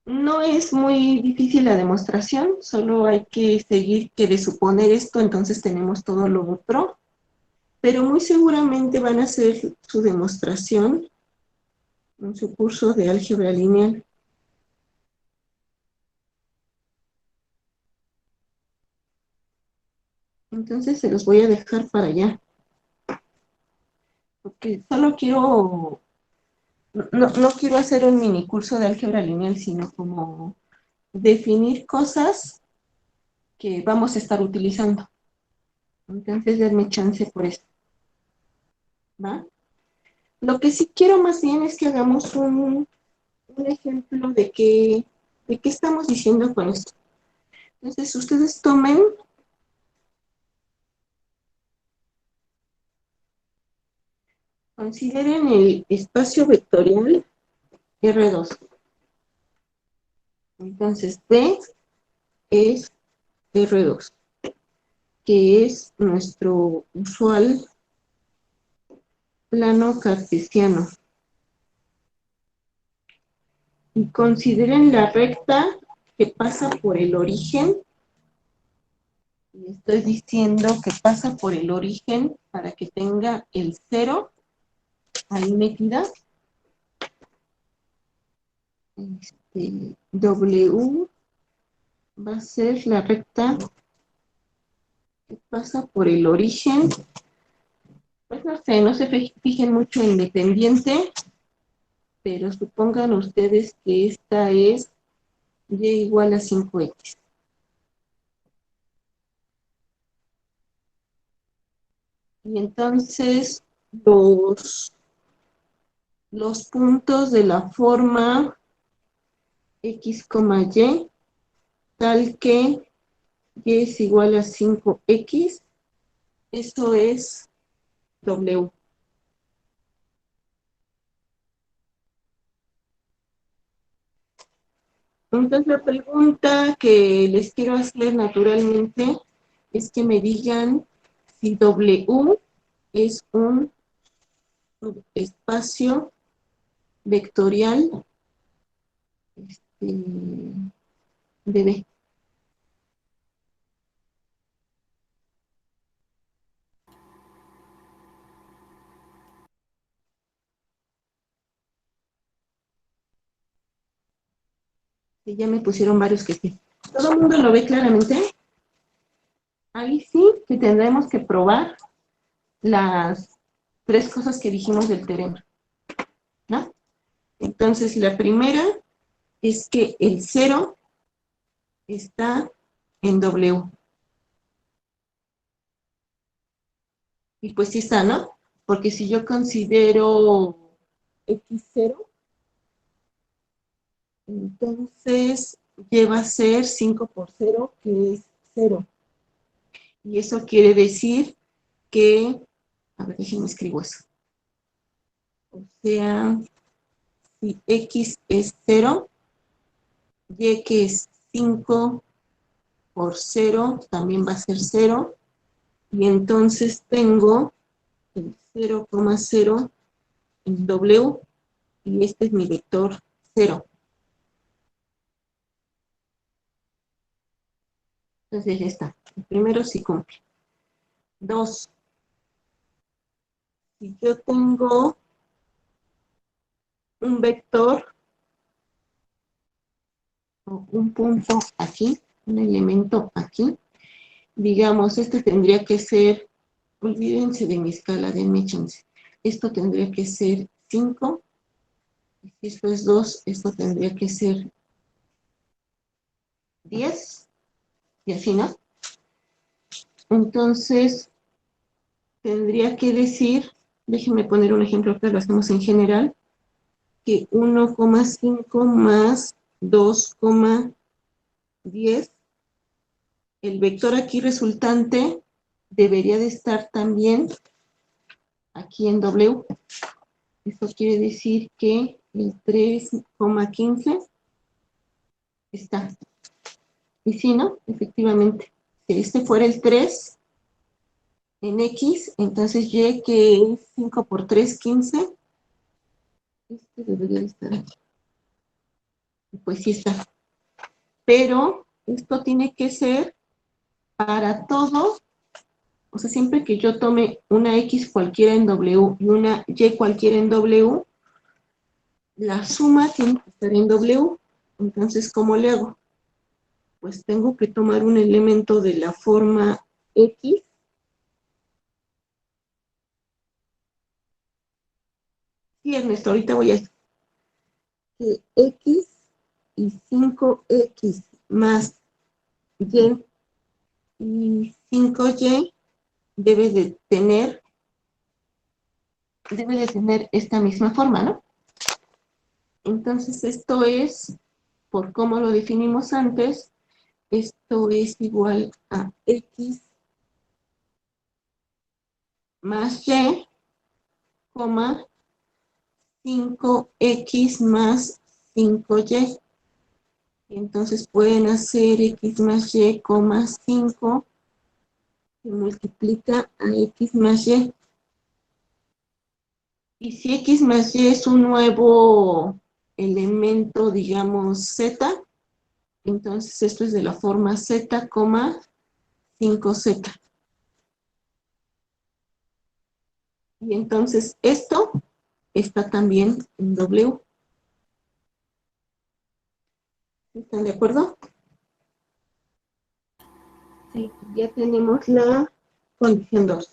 No es muy difícil la demostración, solo hay que seguir que de suponer esto, entonces tenemos todo lo otro, pero muy seguramente van a hacer su demostración en su curso de álgebra lineal. Entonces se los voy a dejar para allá, porque solo quiero, no quiero hacer un mini curso de álgebra lineal, sino como definir cosas que vamos a estar utilizando. Entonces, denme chance por eso. ¿Va? Lo que sí quiero más bien es que hagamos un ejemplo de qué estamos diciendo con esto. Entonces, ustedes consideren el espacio vectorial R2. Entonces, B es R2, que es nuestro usual plano cartesiano. Y consideren la recta que pasa por el origen. Y estoy diciendo que pasa por el origen para que tenga el 0 ahí metida. W va a ser la recta que pasa por el origen. Pues no se fijen mucho en dependiente, pero supongan ustedes que esta es y igual a 5x. Y entonces los puntos de la forma x, y, tal que y es igual a 5x, eso es W. Entonces la pregunta que les quiero hacer naturalmente es que me digan si W es un espacio vectorial de B. Sí, ya me pusieron varios que sí. ¿Todo el mundo lo ve claramente? Ahí sí que tendremos que probar las 3 cosas que dijimos del teorema, ¿no? Entonces, la primera es que el 0 está en W. Y pues sí está, ¿no? Porque si yo considero X0, entonces lleva a ser 5 por 0, que es 0. Y eso quiere decir que, a ver, déjenme escribo eso. O sea, si X es 0, Y que es 5 por 0, también va a ser 0. Y entonces tengo el 0,0 en W, y este es mi vector 0. Entonces ya está. El primero sí cumple. 2. Si yo tengo un vector o un punto aquí, un elemento aquí, digamos, este tendría que ser, olvídense de mi escala, denme chance. Esto tendría que ser 5. Si esto es 2, esto tendría que ser 10. Y así, ¿no? Entonces, tendría que decir, déjenme poner un ejemplo que lo hacemos en general, que 1,5 más 2,10, el vector aquí resultante debería de estar también aquí en W. Esto quiere decir que el 3,15 está. Y sí, ¿no? Efectivamente, si este fuera el 3, en X, entonces Y, que es 5 por 3, 15. Este debería estar aquí. Pues sí está. Pero esto tiene que ser para todo, o sea, siempre que yo tome una X cualquiera en W y una Y cualquiera en W, la suma tiene que estar en W. Entonces, ¿cómo le hago? Pues tengo que tomar un elemento de la forma X. Sí, Ernesto, ahorita voy a que X y 5X más Y 5Y debe de tener esta misma forma, ¿no? Entonces, esto es, por cómo lo definimos antes, esto es igual a X más Y, coma, 5X más 5Y. Entonces pueden hacer X más Y, coma 5, que multiplica a X más Y. Y si X más Y es un nuevo elemento, digamos, Z, entonces esto es de la forma Z, 5Z. Y entonces esto está también en W. ¿Están de acuerdo? Sí, ya tenemos la condición 2.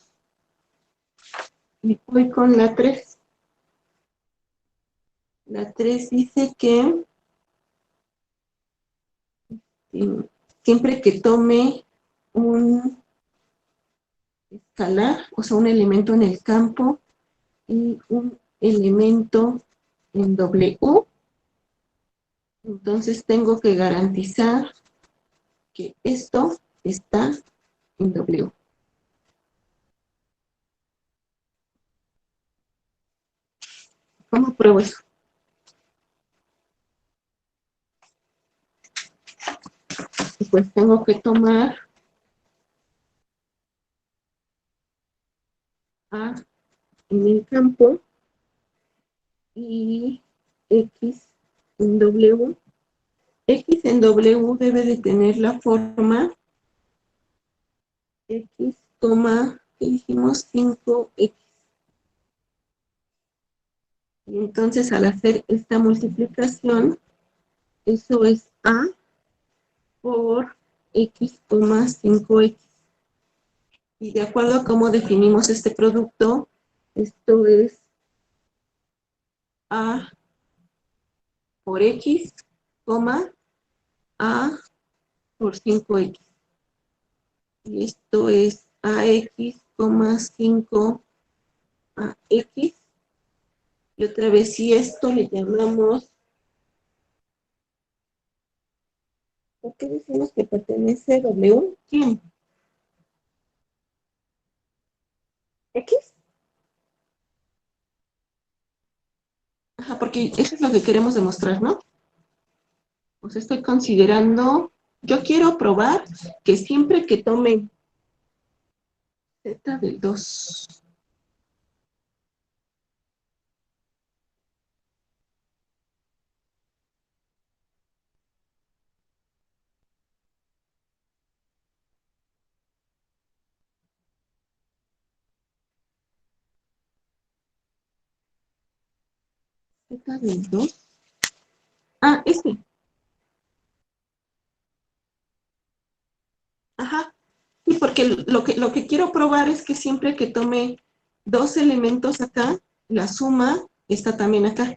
Y voy con la 3. La 3 dice que siempre que tome un escalar, o sea, un elemento en el campo y un elemento en W, entonces tengo que garantizar que esto está en W. ¿Cómo pruebo eso? Pues tengo que tomar A en el campo y X en W. X en W debe de tener la forma X, ¿qué dijimos? 5X. Y entonces al hacer esta multiplicación, eso es A por X, 5X. Y de acuerdo a cómo definimos este producto, esto es A por X, A por 5X. Y esto es AX, 5 AX. Y otra vez, si esto le llamamos, ¿por qué decimos que pertenece a W? ¿Quién? ¿X? Ajá, porque eso es lo que queremos demostrar, ¿no? Pues estoy considerando, yo quiero probar que siempre que tome Z del 2, Z del 2, este, ajá, sí, porque lo que quiero probar es que siempre que tome dos elementos acá, la suma está también acá.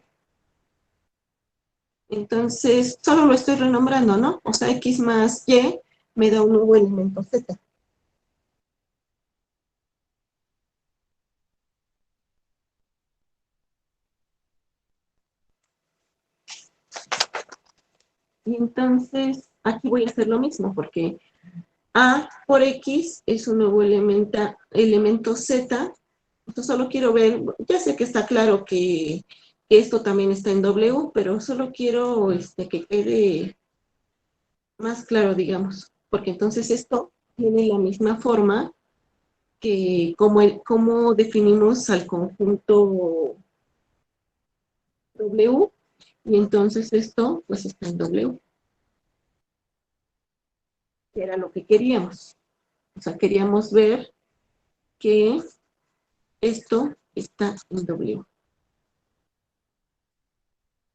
Entonces, solo lo estoy renombrando, ¿no? O sea, X más Y me da un nuevo elemento Z. Y entonces, aquí voy a hacer lo mismo, porque A por X es un nuevo elemento Z. Entonces, solo quiero ver, ya sé que está claro que esto también está en W, pero solo quiero que quede más claro, digamos, porque entonces esto tiene la misma forma que cómo definimos al conjunto W, y entonces esto pues está en W, que era lo que queríamos. O sea, queríamos ver que esto está en W.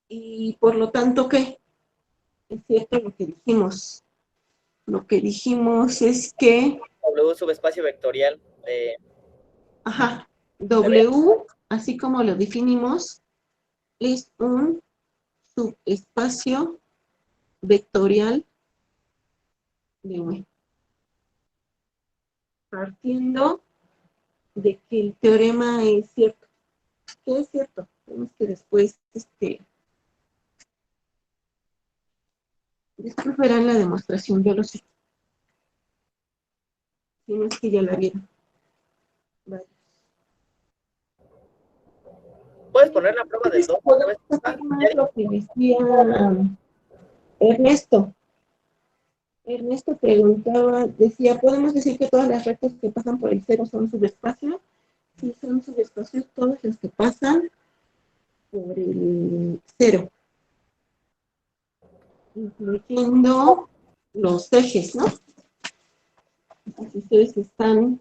Y por lo tanto, ¿qué? Es cierto lo que dijimos. Lo que dijimos es que, W subespacio vectorial de ajá, W, así como lo definimos, es un subespacio vectorial de V. Partiendo de que el teorema es cierto. ¿Qué es cierto? Vemos que después, después verán la demostración, yo lo sé. Si no es que ya la vieron. Vale. ¿Puedes poner la prueba del 2? Podemos hacer más lo que decía Ernesto. Ernesto preguntaba, decía, ¿podemos decir que todas las rectas que pasan por el cero son subespacios? Sí, son subespacios todos los que pasan por el cero, incluyendo los ejes, ¿no? Entonces ustedes están,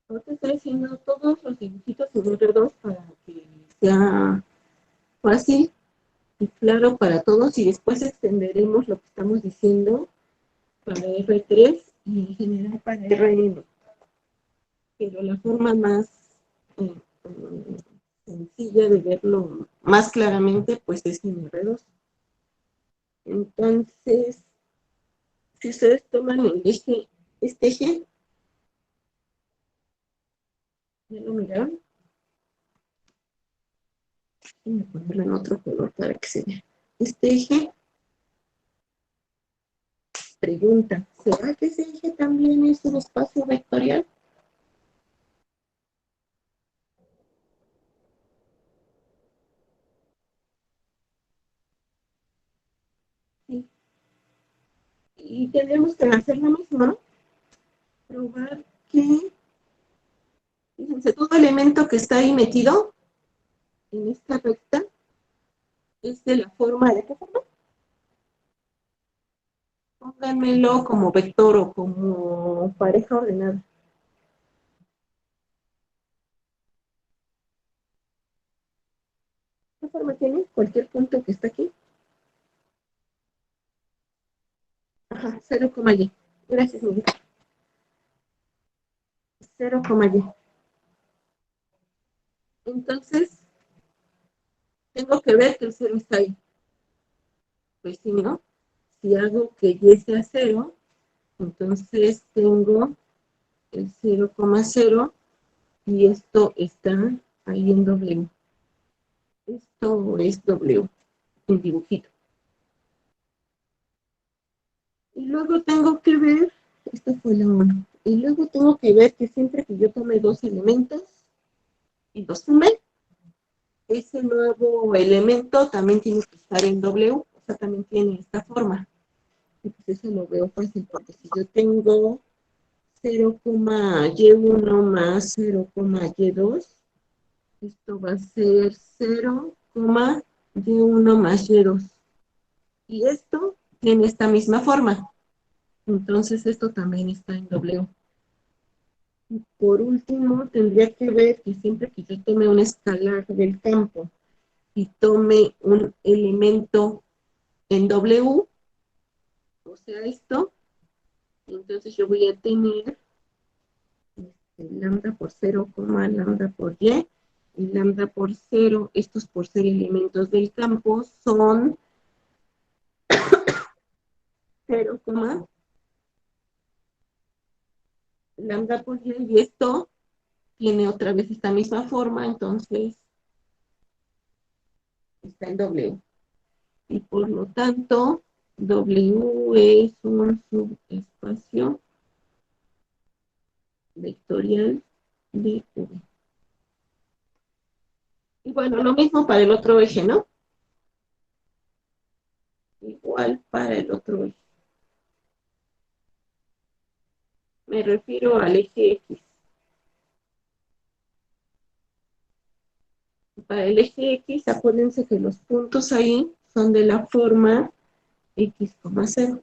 ahorita estoy haciendo todos los dibujitos en R2 para que sea fácil y claro para todos, y después extenderemos lo que estamos diciendo para R3 y en general para RN. Pero la forma más eh, sencilla de verlo más claramente, pues es en R2. Entonces, si ustedes toman el eje, este eje, ¿ya lo miraron? Voy a ponerlo en otro color para que se vea. Este eje, pregunta, ¿será que ese eje también es un espacio vectorial? Sí. Y tendremos que hacer lo mismo, probar que, fíjense, todo elemento que está ahí metido en esta recta es de la forma, ¿de qué forma? Pónganmelo como vector o como pareja ordenada. ¿Qué forma tiene? Cualquier punto que está aquí. Ajá, 0, y. Gracias, Miguel. 0, y. Entonces, tengo que ver que el 0 está ahí. Pues si no, si hago que y sea 0, entonces tengo el 0,0 y esto está ahí en W. Esto es W, en dibujito. Y luego tengo que ver, esta fue la 1, y luego tengo que ver que siempre que yo tome dos elementos y los sume, ese nuevo elemento también tiene que estar en W, o sea, también tiene esta forma. Y pues eso lo veo fácil, porque si yo tengo 0,y1 más 0,y2, esto va a ser 0,y1 más y2. Y esto tiene esta misma forma. Entonces esto también está en W. Y por último, tendría que ver que siempre que yo tome un escalar del campo y tome un elemento en W, o sea, esto, entonces yo voy a tener lambda por 0, lambda por y lambda por 0, estos por ser elementos del campo, son 0, lambda por y esto tiene otra vez esta misma forma, entonces está en W. Y por lo tanto, W es un subespacio vectorial de V. Y bueno, lo mismo para el otro eje, ¿no? Igual para el otro eje. Me refiero al eje X. Para el eje X, acuérdense que los puntos ahí son de la forma X, 0.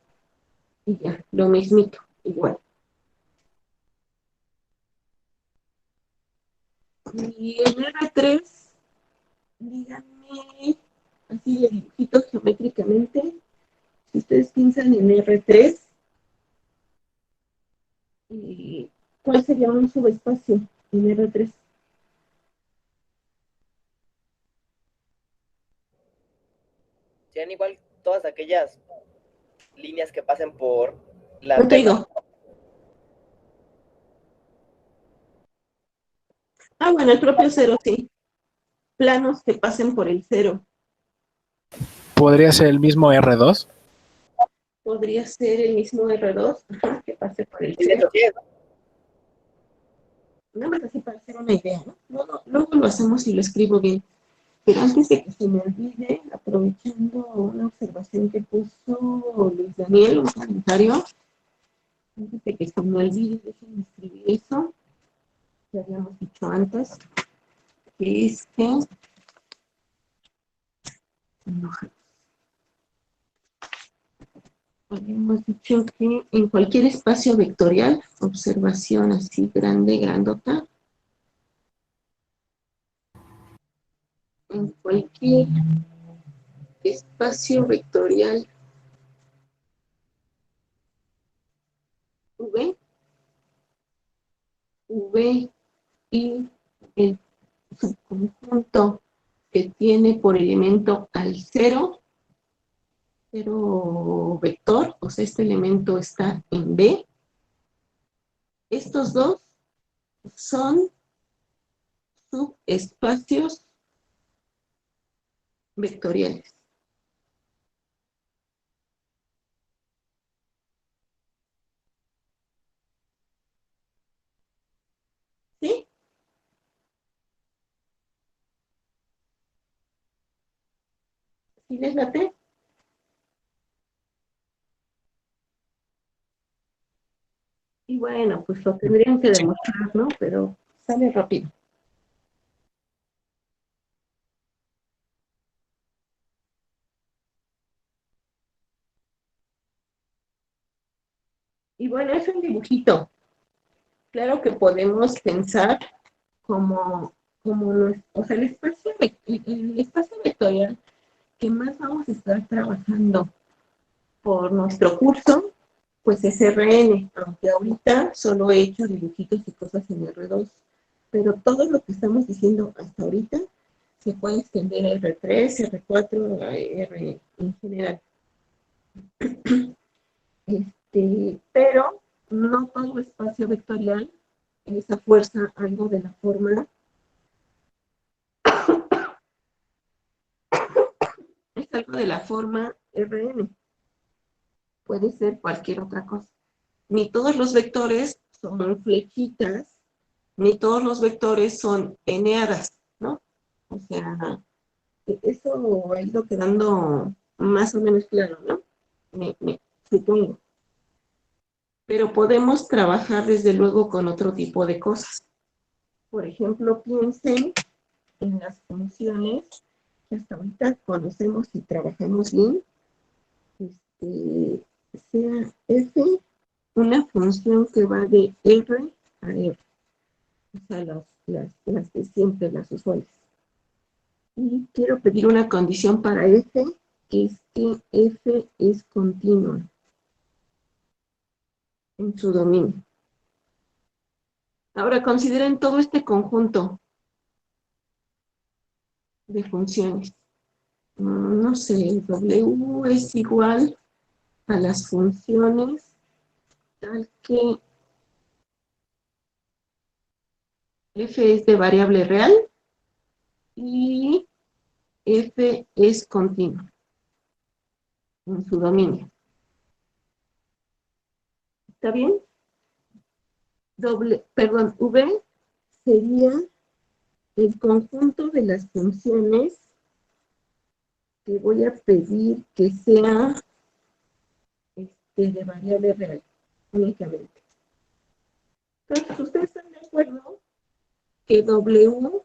Y ya, lo mismito, igual. Y en R3, díganme, así de dibujitos geométricamente, si ustedes piensan en R3, ¿cuál sería un subespacio en R3? Sean igual todas aquellas líneas que pasen por la No te T, ¿no? digo. Ah, bueno, el propio cero, sí. Planos que pasen por el cero. ¿Podría ser el mismo R2? Podría ser el mismo R2, ajá, que pase por el Sí, de hecho, cero. sí es. Nada más así para hacer una idea, ¿no? Luego lo hacemos y lo escribo bien. Pero antes de que se me olvide, aprovechando una observación que puso Luis Daniel, un comentario, antes de que se me olvide, déjenme escribir eso, que habíamos dicho antes, que es que, habíamos dicho que en cualquier espacio vectorial, observación así grande, grandota, en cualquier espacio vectorial V y el subconjunto que tiene por elemento al cero vector, o sea, este elemento está en B. Estos dos son subespacios vectoriales. ¿Sí? ¿Sí les late? Y bueno, pues lo tendrían que demostrar, ¿no? Pero sale rápido. Y bueno, es un dibujito. Claro que podemos pensar o sea, el espacio vectorial que más vamos a estar trabajando por nuestro curso, pues es RN, aunque ahorita solo he hecho dibujitos y cosas en R2, pero todo lo que estamos diciendo hasta ahorita se puede extender a R3, R4, a R en general. Pero no todo espacio vectorial es a fuerza algo de la forma, es algo de la forma Rn. Puede ser cualquier otra cosa. Ni todos los vectores son flechitas, ni todos los vectores son eneadas, ¿no? O sea, eso ha ido quedando más o menos claro, ¿no? Me supongo. Pero podemos trabajar desde luego con otro tipo de cosas. Por ejemplo, piensen en las funciones que hasta ahorita conocemos y trabajamos bien. Sea f una función que va de R a R. O sea, las de siempre, las usuales. Y quiero pedir una condición para f, que es que f es continua en su dominio. Ahora consideren todo este conjunto de funciones. No sé, W es igual a las funciones tal que f es de variable real y f es continua en su dominio. ¿Está bien? V sería el conjunto de las funciones que voy a pedir que sea de variable real únicamente. Entonces, ¿ustedes están de acuerdo que W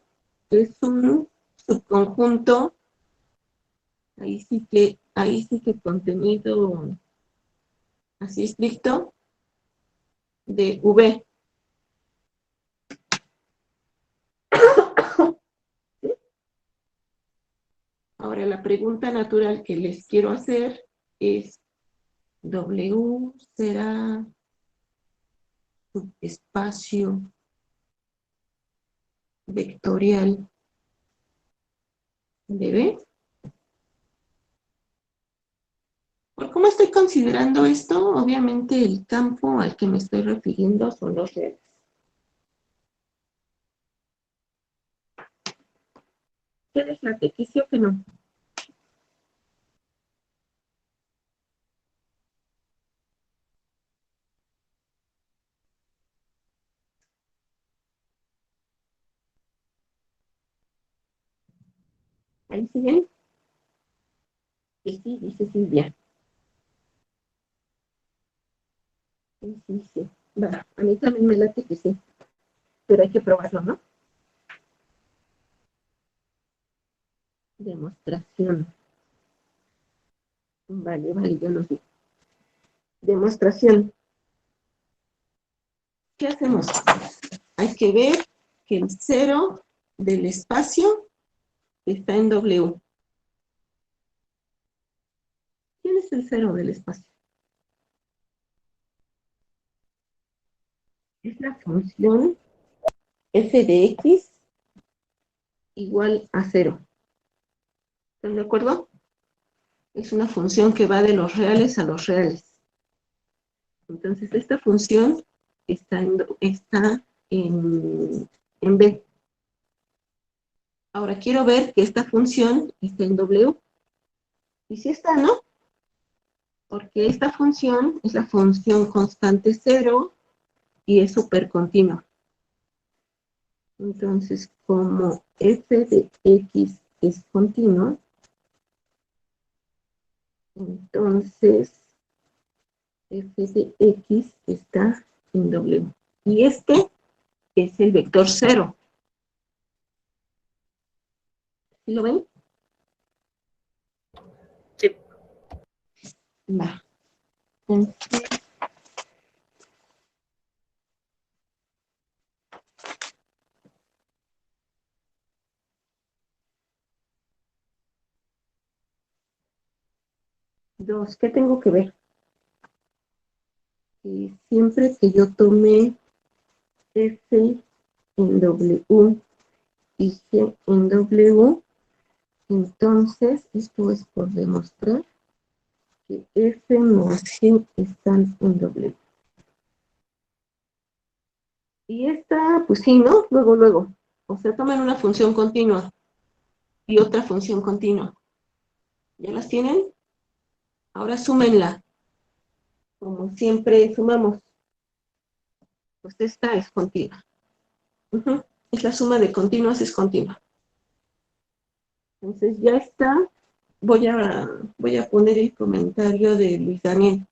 es un subconjunto? Ahí sí que contenido así estricto de V. Ahora, la pregunta natural que les quiero hacer es, ¿W será subespacio vectorial de V? ¿Por cómo estoy considerando esto? Obviamente el campo al que me estoy refiriendo son los reales. ¿Qué les late? ¿Que sí o que no? ¿Ahí siguen? Que sí, dice Silvia. Sí, sí, sí. Va, a mí también me late que sí. Pero hay que probarlo, ¿no? Demostración. Vale, vale, yo lo vi. Demostración. ¿Qué hacemos? Hay que ver que el cero del espacio está en W. ¿Quién es el cero del espacio? Es la función f de x igual a 0. ¿Están de acuerdo? Es una función que va de los reales a los reales. Entonces, esta función está en B. Ahora, quiero ver que esta función está en W. Y sí está, ¿no? Porque esta función es la función constante 0 y es supercontinua. Entonces, como f de x es continua, entonces f de x está en W. Y este es el vector 0. ¿Sí lo ven? Sí. Va. Entonces, dos, ¿qué tengo que ver? Que siempre que yo tome f en W y g en W, entonces esto es por demostrar que f más g están en W. Y esta, pues sí, ¿no? Luego, luego. O sea, toman una función continua y otra función continua. ¿Ya las tienen? Ahora súmenla. Como siempre sumamos. Pues esta es continua. Es la suma de continuas, es continua. Entonces ya está. Voy a poner el comentario de Luis Daniel.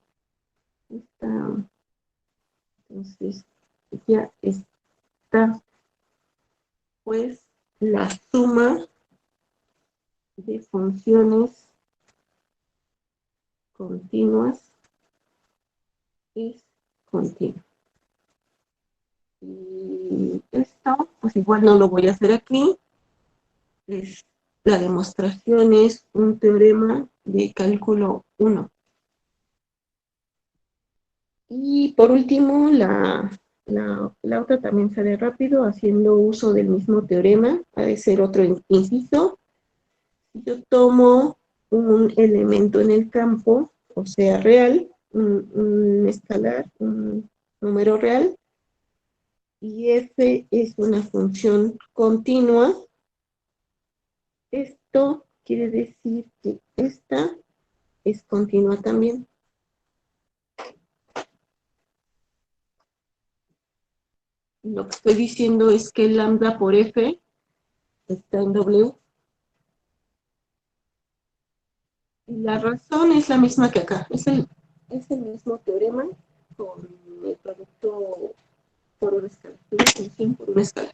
Entonces ya está, pues, la suma de funciones continuas es continua. Y esto, pues igual no lo voy a hacer aquí. La demostración es un teorema de cálculo 1. Y por último, la otra también sale rápido, haciendo uso del mismo teorema. Ha de ser otro inciso. Yo tomo un elemento en el campo, o sea, real, un escalar, un número real, y f es una función continua. Esto quiere decir que esta es continua también. Lo que estoy diciendo es que lambda por f está en W. Y la razón es la misma que acá. Es el mismo teorema con el producto por una escala. Tuve función por una escala.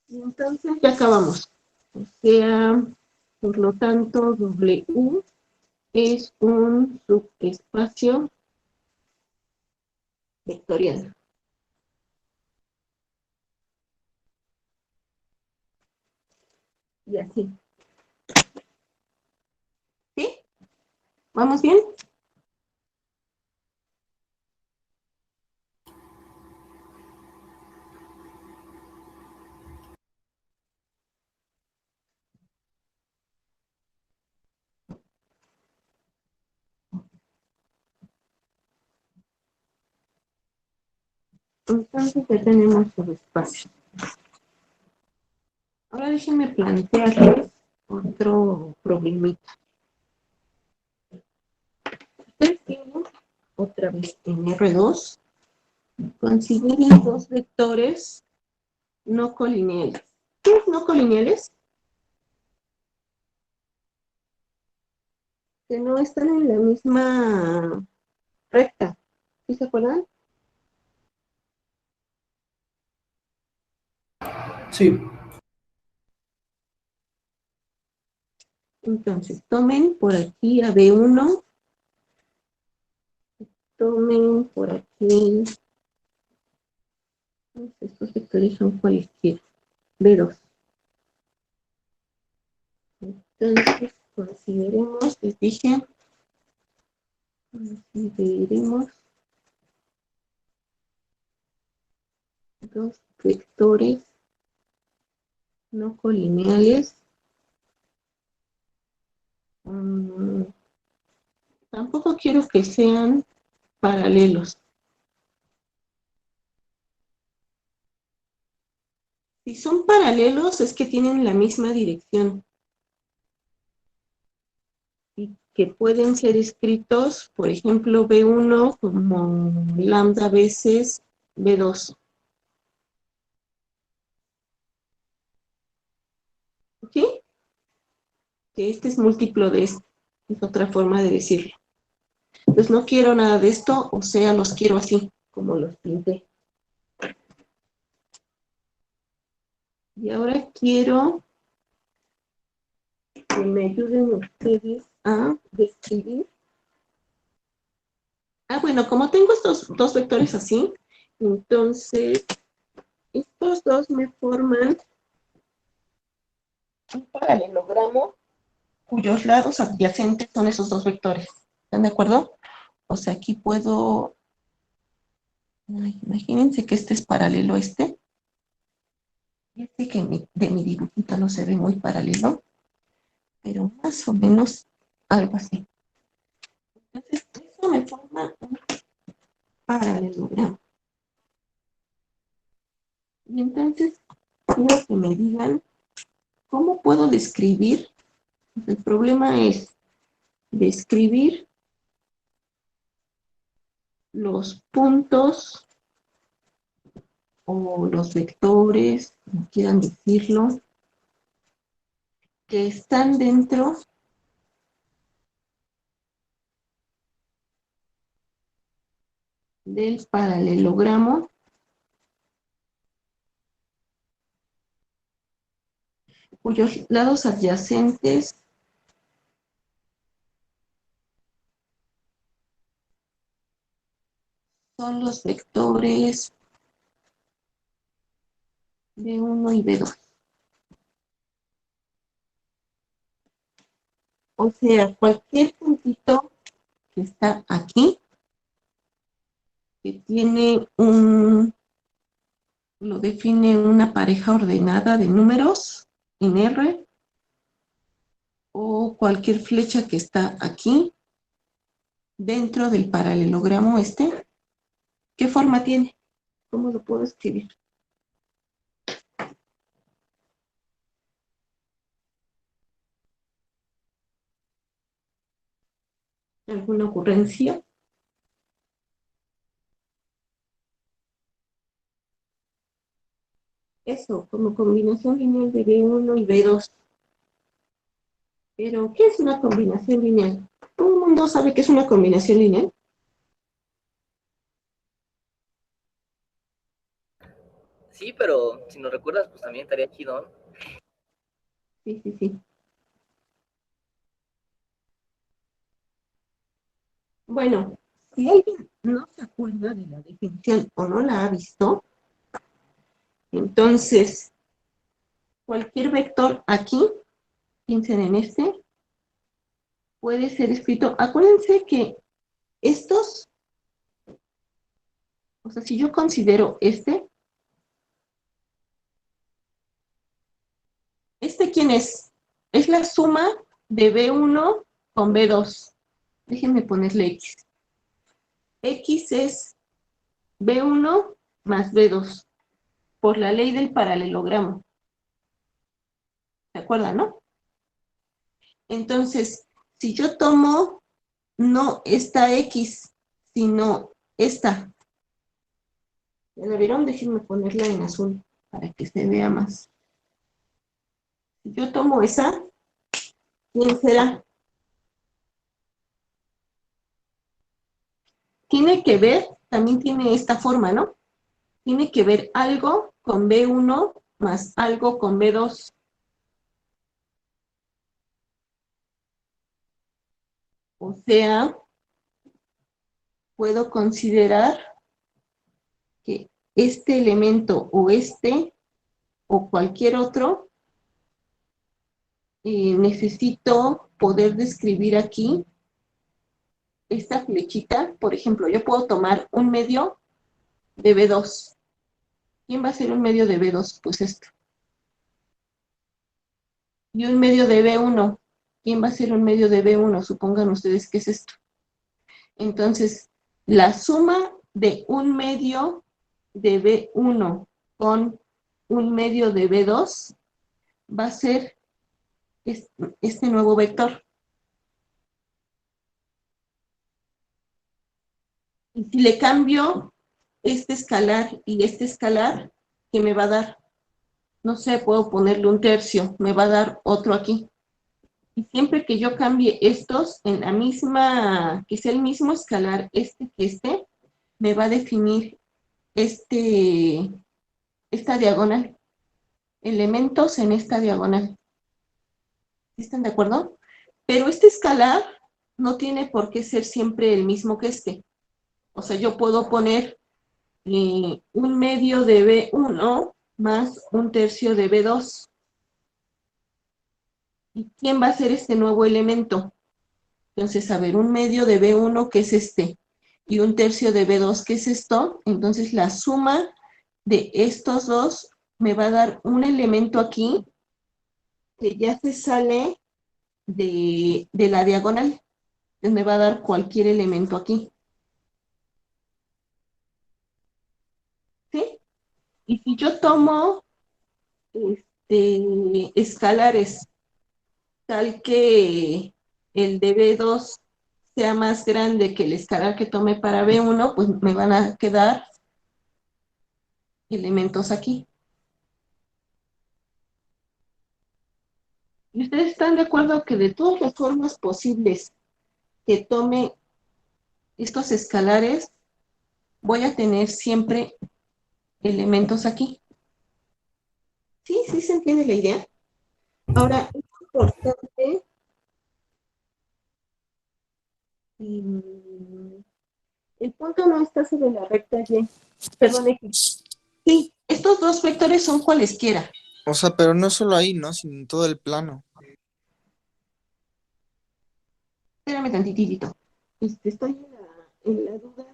Y entonces ya acabamos. O sea, por lo tanto, W es un subespacio vectorial. Y así. ¿Sí? ¿Vamos bien? Entonces ya tenemos subespacio. Ahora déjenme plantearles otro problemita. Ustedes tienen otra vez en R2, consideren dos vectores no colineales. ¿Qué es no colineales? Que no están en la misma recta. ¿Sí se acuerdan? Sí. Entonces, tomen por aquí a B1, tomen por aquí, estos vectores son cualesquiera, B2. Entonces, consideremos, les dije, consideremos dos vectores no colineales. Tampoco quiero que sean paralelos. Si son paralelos es que tienen la misma dirección y que pueden ser escritos, por ejemplo, B1 como lambda veces B2. ¿Ok? Que este es múltiplo de este. Es otra forma de decirlo. Pues no quiero nada de esto, o sea, los quiero así, como los pinté. Y ahora quiero que me ayuden ustedes a describir. Bueno, como tengo estos dos vectores así, entonces estos dos me forman un paralelogramo cuyos lados adyacentes son esos dos vectores. ¿Están de acuerdo? O sea, aquí puedo... Imagínense que este es paralelo a este. Este que de mi dibujito no se ve muy paralelo, pero más o menos algo así. Entonces, eso me forma un paralelogramo. Y entonces, quiero que me digan cómo puedo describir. El problema es describir los puntos o los vectores, como quieran decirlo, que están dentro del paralelogramo cuyos lados adyacentes son los vectores B1 y B2. O sea, cualquier puntito que está aquí, que tiene lo define una pareja ordenada de números en R, o cualquier flecha que está aquí, dentro del paralelogramo este, ¿qué forma tiene? ¿Cómo lo puedo escribir? ¿Alguna ocurrencia? Eso, como combinación lineal de B1 y B2. Pero, ¿qué es una combinación lineal? ¿Todo el mundo sabe qué es una combinación lineal? Sí, pero si nos recuerdas, pues también estaría chido, ¿no? Sí, sí, sí. Bueno, si alguien no se acuerda de la definición o no la ha visto, entonces cualquier vector aquí, piensen en este, puede ser escrito. Acuérdense que estos, o sea, si yo considero este ¿quién es? Es la suma de B1 con B2. Déjenme ponerle X. X es B1 más B2, por la ley del paralelogramo. ¿Se acuerdan, no? Entonces, si yo tomo no esta X, sino esta, ¿ya la vieron? Déjenme ponerla en azul para que se vea más. Si yo tomo esa, ¿quién será? Tiene que ver, también tiene esta forma, ¿no? Tiene que ver algo con B1 más algo con B2. O sea, puedo considerar que este elemento o cualquier otro, necesito poder describir aquí esta flechita. Por ejemplo, yo puedo tomar un medio de B2. ¿Quién va a ser un medio de B2? Pues esto. Y un medio de B1. ¿Quién va a ser un medio de B1? Supongan ustedes que es esto. Entonces, la suma de un medio de B1 con un medio de B2 va a ser este nuevo vector. Y si le cambio este escalar y este escalar, ¿qué me va a dar? No sé, puedo ponerle un tercio, me va a dar otro aquí. Y siempre que yo cambie estos en la misma, que sea el mismo escalar que este, me va a definir esta diagonal. Elementos en esta diagonal. ¿Sí están de acuerdo? Pero este escalar no tiene por qué ser siempre el mismo que este. O sea, yo puedo poner un medio de B1 más un tercio de B2. ¿Y quién va a ser este nuevo elemento? Entonces, a ver, un medio de B1, que es este, y un tercio de B2, que es esto. Entonces, la suma de estos dos me va a dar un elemento aquí que ya se sale de la diagonal. Entonces, me va a dar cualquier elemento aquí. ¿Sí? Y si yo tomo escalares tal que el de B2 sea más grande que el escalar que tome para B1, pues me van a quedar elementos aquí. ¿Y ustedes están de acuerdo que de todas las formas posibles que tome estos escalares, voy a tener siempre elementos aquí? ¿Sí? ¿Sí se entiende la idea? Ahora, es importante el punto no está sobre la recta Y. Perdón, X. Sí, estos dos vectores son cualesquiera. O sea, pero no solo ahí, ¿no? Sino en todo el plano. Espérame tantitito. Estoy en la duda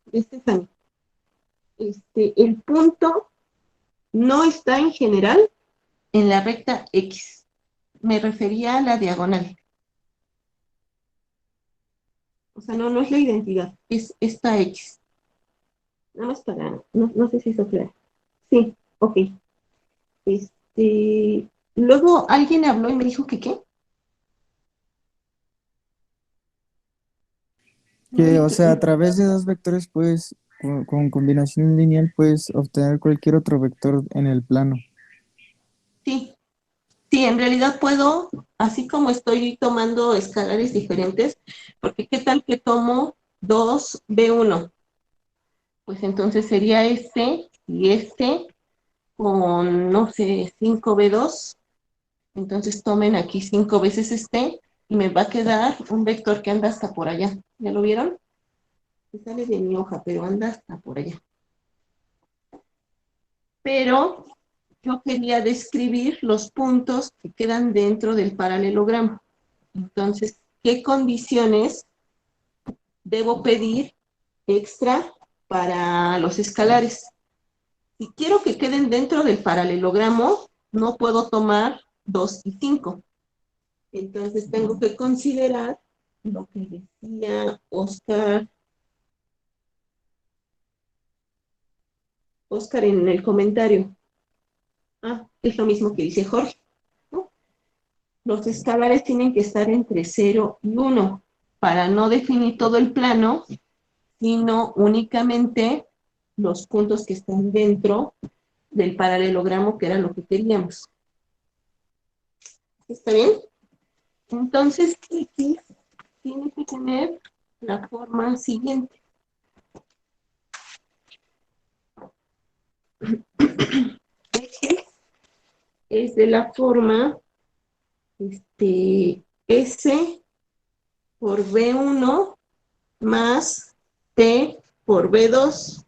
de Stephanie. El punto no está en general en la recta X. Me refería a la diagonal. O sea, no es la identidad, es esta X. Nada más para, no sé si eso claro. Sí, ok. Luego alguien habló y me dijo que ¿qué? Que, o sea, a través de dos vectores puedes, con combinación lineal, puedes obtener cualquier otro vector en el plano. Sí, sí, en realidad puedo, así como estoy tomando escalares diferentes, porque ¿qué tal que tomo 2B1? Pues entonces sería este y este con, no sé, 5B2. Entonces tomen aquí 5 veces este y me va a quedar un vector que anda hasta por allá. ¿Ya lo vieron? Que sale de mi hoja, pero anda hasta por allá. Pero yo quería describir los puntos que quedan dentro del paralelogramo. Entonces, ¿qué condiciones debo pedir extra para los escalares? Si quiero que queden dentro del paralelogramo, no puedo tomar 2 y 5. Entonces tengo que considerar lo que decía Oscar en el comentario. Es lo mismo que dice Jorge, ¿no? Los escalares tienen que estar entre 0 y 1 para no definir todo el plano, sino únicamente los puntos que están dentro del paralelogramo, que era lo que queríamos. ¿Está bien? Entonces, X tiene que tener la forma siguiente. X es de la forma S por B1 más T por B2,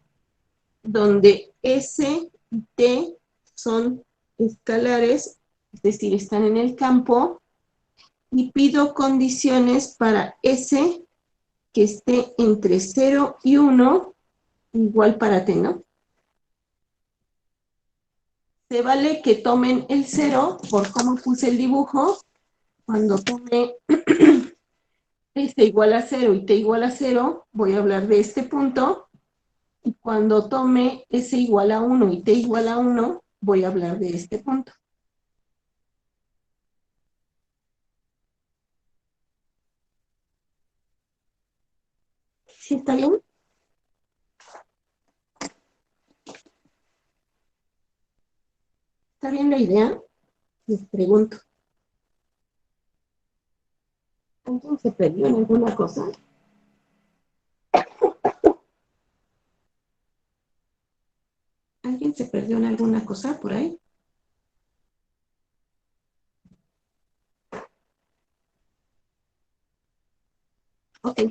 donde S y T son escalares, es decir, están en el campo, y pido condiciones para S que esté entre 0 y 1, igual para T, ¿no? Se vale que tomen el 0 por cómo puse el dibujo. Cuando tome S igual a 0 y T igual a 0, voy a hablar de este punto. Y cuando tome S igual a 1 y T igual a 1, voy a hablar de este punto. ¿Sí está bien? ¿Está bien la idea? Les pregunto. ¿Alguien se perdió en alguna cosa? ¿Alguien se perdió en alguna cosa por ahí? Ok,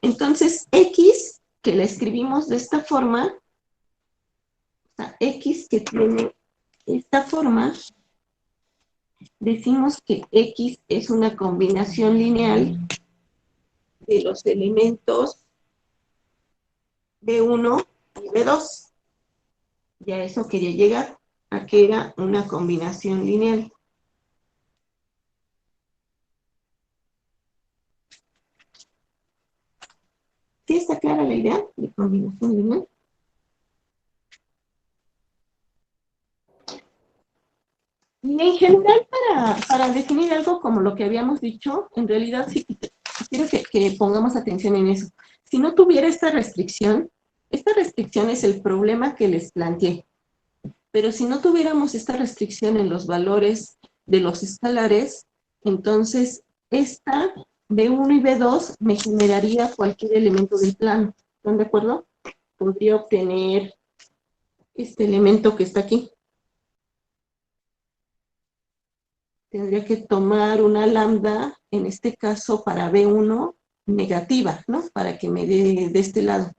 entonces X, que la escribimos de esta forma, o sea, X que tiene esta forma, decimos que X es una combinación lineal de los elementos B1 y B2. Y a eso quería llegar, a que era una combinación lineal. ¿Sí está clara la idea de combinación lineal? Y en general, para definir algo como lo que habíamos dicho, en realidad sí quiero que pongamos atención en eso. Si no tuviera esta restricción es el problema que les planteé. Pero si no tuviéramos esta restricción en los valores de los escalares, entonces esta B1 y B2 me generaría cualquier elemento del plano. ¿Están de acuerdo? Podría obtener este elemento que está aquí. Tendría que tomar una lambda, en este caso para B1, negativa, ¿no? Para que me dé de este lado.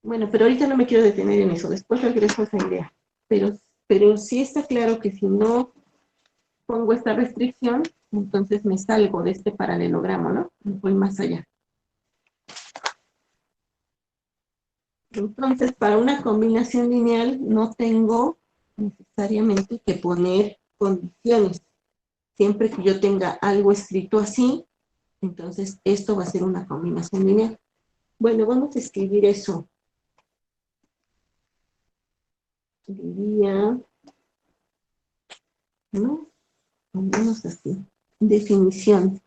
Bueno, pero ahorita no me quiero detener en eso, después regreso a esa idea. Pero sí está claro que si no pongo esta restricción, entonces me salgo de este paralelogramo, ¿no? Me voy más allá. Entonces, para una combinación lineal no tengo necesariamente que poner condiciones. Siempre que yo tenga algo escrito así, entonces esto va a ser una combinación lineal. Bueno, vamos a escribir eso. Diría, ¿no? Pongamos así. Definición.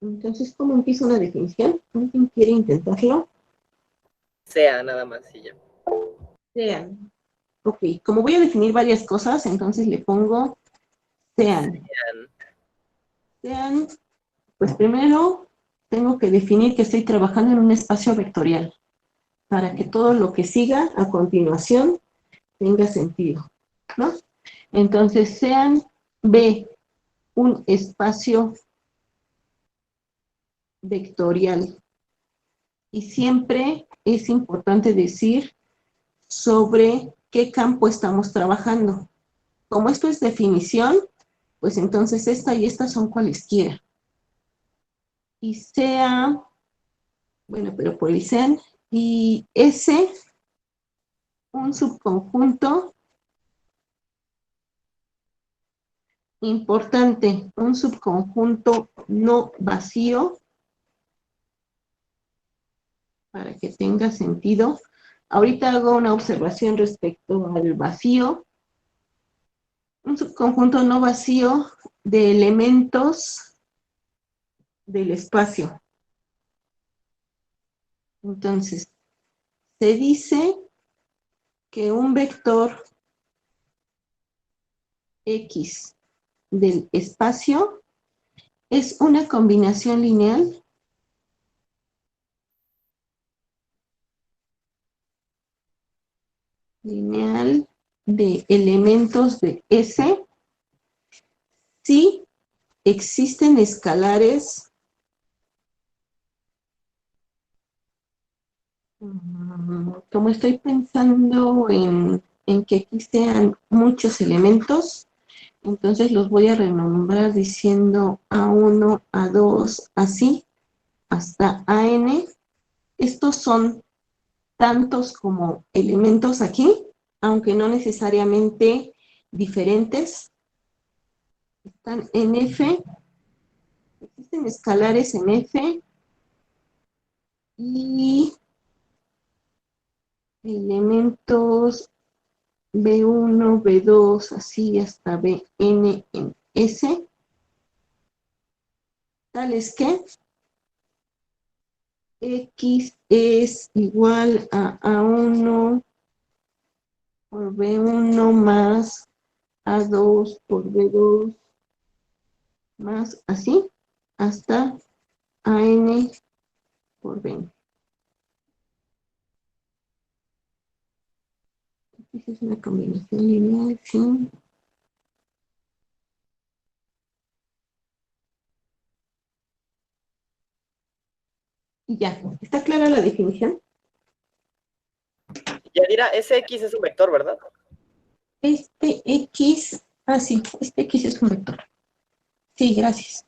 Entonces, ¿cómo empieza una definición? ¿Alguien quiere intentarlo? Sea nada más y ya. Sean. Ok, como voy a definir varias cosas, entonces le pongo sean. Sean, pues primero tengo que definir que estoy trabajando en un espacio vectorial. para que todo lo que siga a continuación tenga sentido, ¿no? Entonces, sean B un espacio vectorial. Y siempre es importante decir sobre qué campo estamos trabajando. Como esto es definición, pues entonces esta y esta son cualesquiera. Y sea, bueno, pero por el sean, y S, un subconjunto importante, un subconjunto no vacío, para que tenga sentido. Ahorita hago una observación respecto al vacío. Un subconjunto no vacío de elementos del espacio. Entonces, se dice que un vector X del espacio es una combinación lineal de elementos de S si existen escalares como estoy pensando en que aquí sean muchos elementos, entonces los voy a renombrar diciendo A1, A2, así, hasta AN. Estos son tantos como elementos aquí, aunque no necesariamente diferentes. Están en F, existen escalares en F y elementos B1, B2, así hasta Bn en S, tales que X es igual a A1 por B1 más A2 por B2 más así hasta AN por B. Esa es una combinación lineal, sí. Y ya, ¿está clara la definición? Yadira, ese X es un vector, ¿verdad? Este X, sí, este X es un vector. Sí, gracias.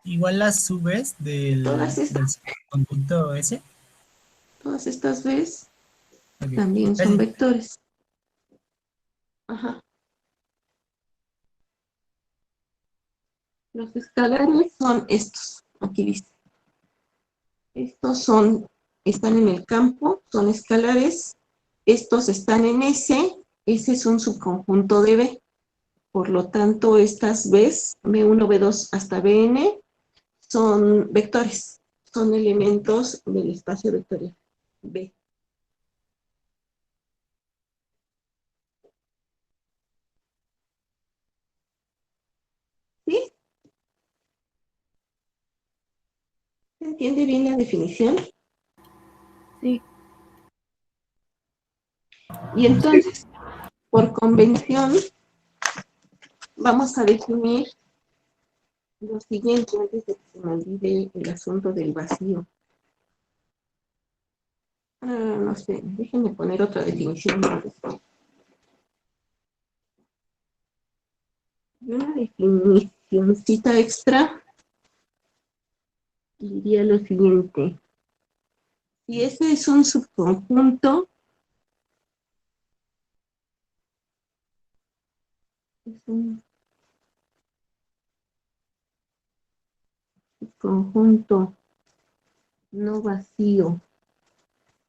Igual las subes del conjunto S. Todas estas B's Ok. también son vectores. Ajá. Los escalares son estos. Aquí dice. Estos están en el campo, son escalares. Estos están en S. S es un subconjunto de B. Por lo tanto, estas B's, B1, B2 hasta Bn, son vectores. Son elementos del espacio vectorial B. ¿Sí? ¿Se entiende bien la definición? Sí. Y entonces, por convención, vamos a definir lo siguiente antes de que se me olvide el asunto del vacío. No sé, déjenme poner otra definición. Y una definicióncita extra diría lo siguiente. Si ese es un subconjunto, es un subconjunto no vacío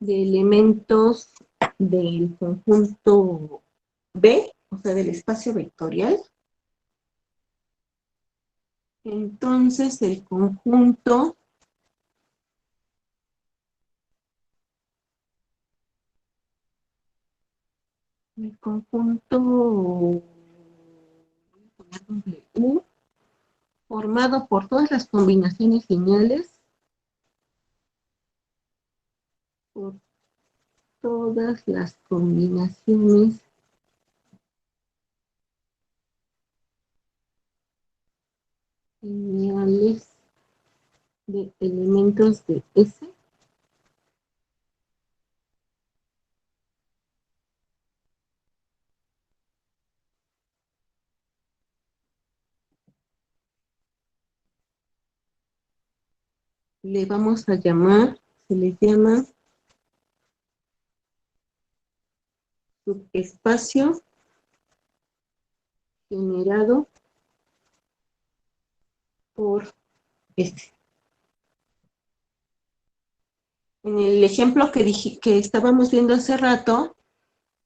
de elementos del conjunto B, o sea, del espacio vectorial, entonces el conjunto voy a poner W, formado por todas las combinaciones lineales, por todas las combinaciones lineales de elementos de S le vamos a llamar, se le llama subespacio generado por este. En el ejemplo que estábamos viendo hace rato,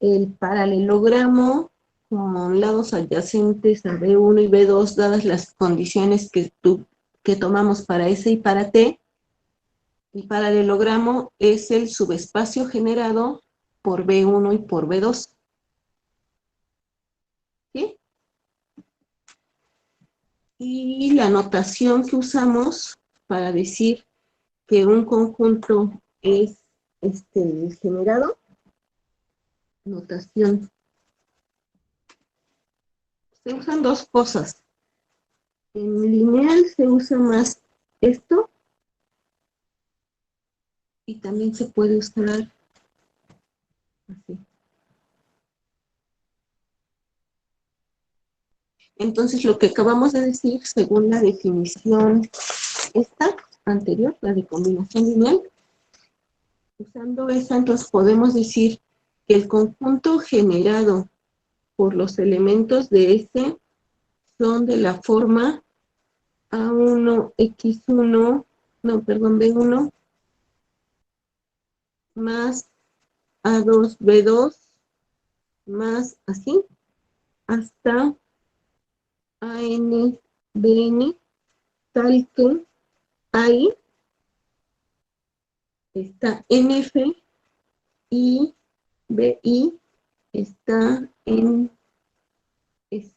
el paralelogramo con lados adyacentes a B1 y B2, dadas las condiciones que tomamos para S y para T, el paralelogramo es el subespacio generado por B1 y por B2. ¿Sí? Y la notación que usamos para decir que un conjunto es generado, notación. Se usan dos cosas. En lineal se usa más esto y también se puede usar así. Entonces, lo que acabamos de decir, según la definición esta anterior, la de combinación lineal, usando esa, entonces podemos decir que el conjunto generado por los elementos de S son de la forma A1, X1, no, perdón, B1, más A2, B2, más así, hasta AN, BN, tal que ahí está NF y BI está en S.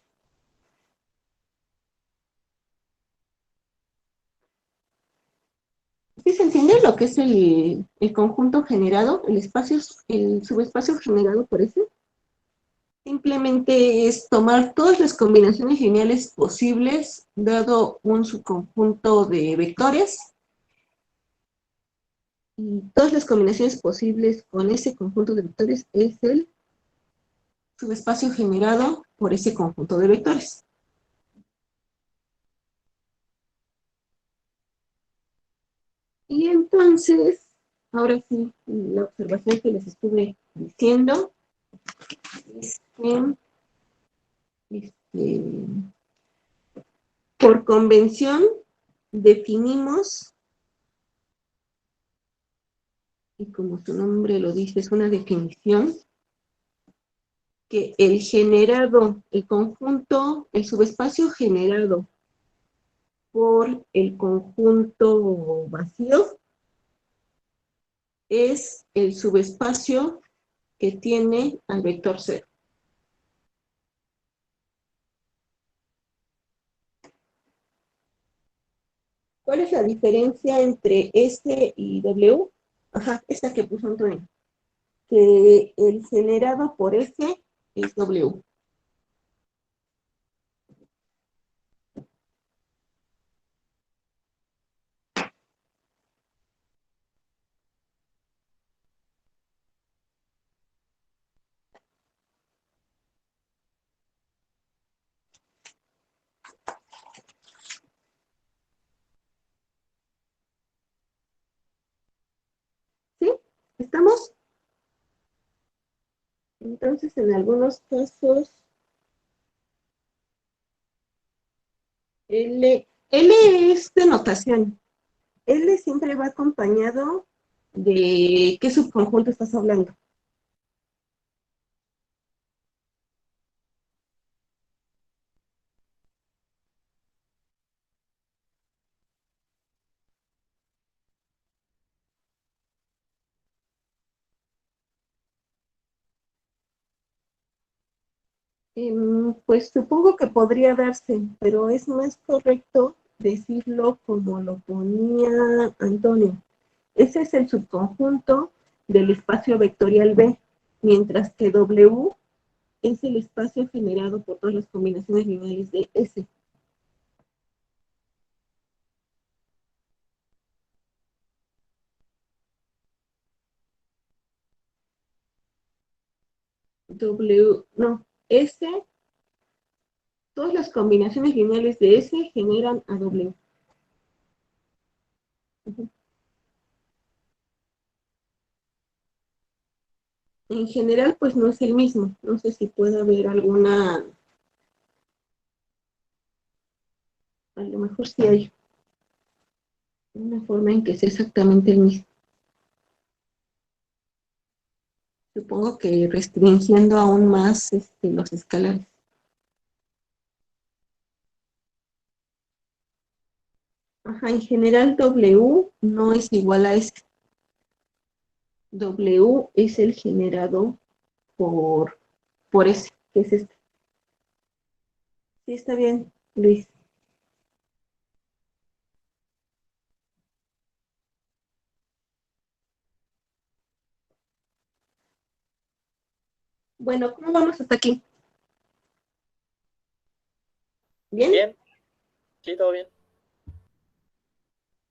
¿Sí se entiende lo que es el conjunto generado, el subespacio generado por ese? Simplemente es tomar todas las combinaciones lineales posibles, dado un subconjunto de vectores, y todas las combinaciones posibles con ese conjunto de vectores es el subespacio generado por ese conjunto de vectores. Y entonces, ahora sí, la observación que les estuve diciendo es que por convención definimos, y como su nombre lo dice, es una definición, que el generado, el conjunto, el subespacio generado por el conjunto vacío es el subespacio que tiene al vector cero. ¿Cuál es la diferencia entre S y W? Ajá, esta que puso Antonio. Que el generado por S es W. ¿Sí? ¿Estamos? Entonces, en algunos casos, L es de notación. L siempre va acompañado de qué subconjunto estás hablando. Pues supongo que podría darse, pero es más correcto decirlo como lo ponía Antonio. Ese es el subconjunto del espacio vectorial B, mientras que W es el espacio generado por todas las combinaciones lineales de S. No, S, todas las combinaciones lineales de S generan a W. En general, pues no es el mismo. No sé si puede haber alguna, a lo mejor sí hay una forma en que sea exactamente el mismo. Supongo que restringiendo aún más los escalares. Ajá, en general W no es igual a S. W es el generado por S, que es este. Sí, está bien, Luis. Bueno, ¿cómo vamos hasta aquí? ¿Bien? Bien, sí, todo bien.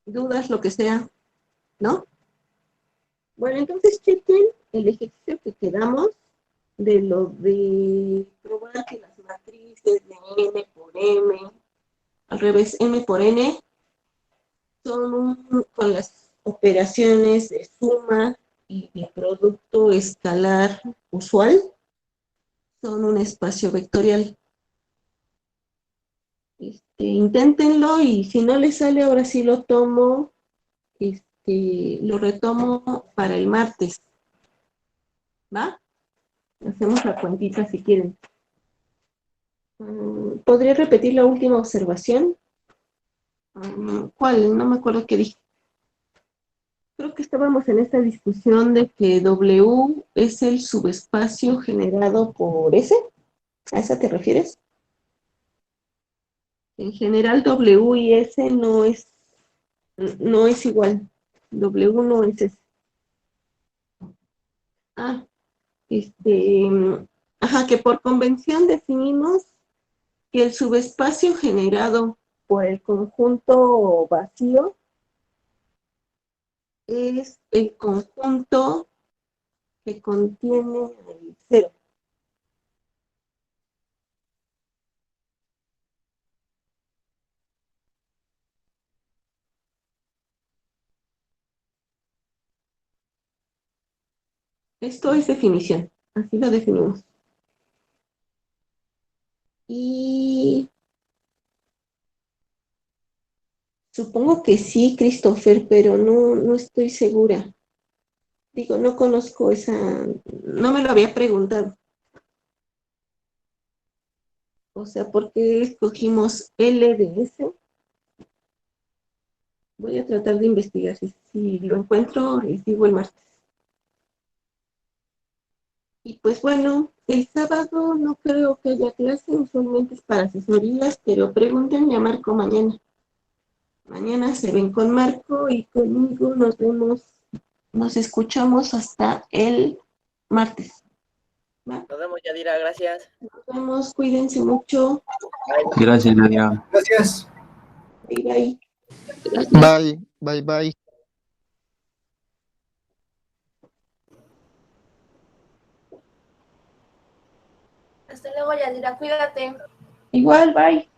¿Dudas, lo que sea? ¿No? Bueno, entonces chequen el ejercicio que quedamos de lo de probar que las matrices de n por m, al revés, m por n, son con las operaciones de suma y de producto escalar usual, son un espacio vectorial. Inténtenlo y si no les sale, ahora sí lo tomo, lo retomo para el martes. ¿Va? Hacemos la cuentita si quieren. ¿Podría repetir la última observación? ¿Cuál? No me acuerdo qué dije. Creo que estábamos en esta discusión de que W es el subespacio generado por S. ¿A esa te refieres? En general W y S no es igual. W no es S. Ah, ajá, que por convención definimos que el subespacio generado por el conjunto vacío es el conjunto que contiene el cero. Esto es definición, así lo definimos. Y supongo que sí, Christopher, pero no estoy segura. Digo, no conozco no me lo había preguntado. O sea, ¿por qué escogimos L de S? Voy a tratar de investigar. Si lo encuentro, les digo el martes. Y pues bueno, el sábado no creo que haya clase, usualmente es para asesorías, pero pregúntenle a Marco mañana. Mañana se ven con Marco y conmigo nos vemos, nos escuchamos hasta el martes. ¿Va? Nos vemos, Yadira, gracias. Nos vemos, cuídense mucho. Gracias, Nadia. Gracias. Bye, bye. Gracias. Bye, bye, bye. Hasta luego, Yadira, cuídate. Igual, bye.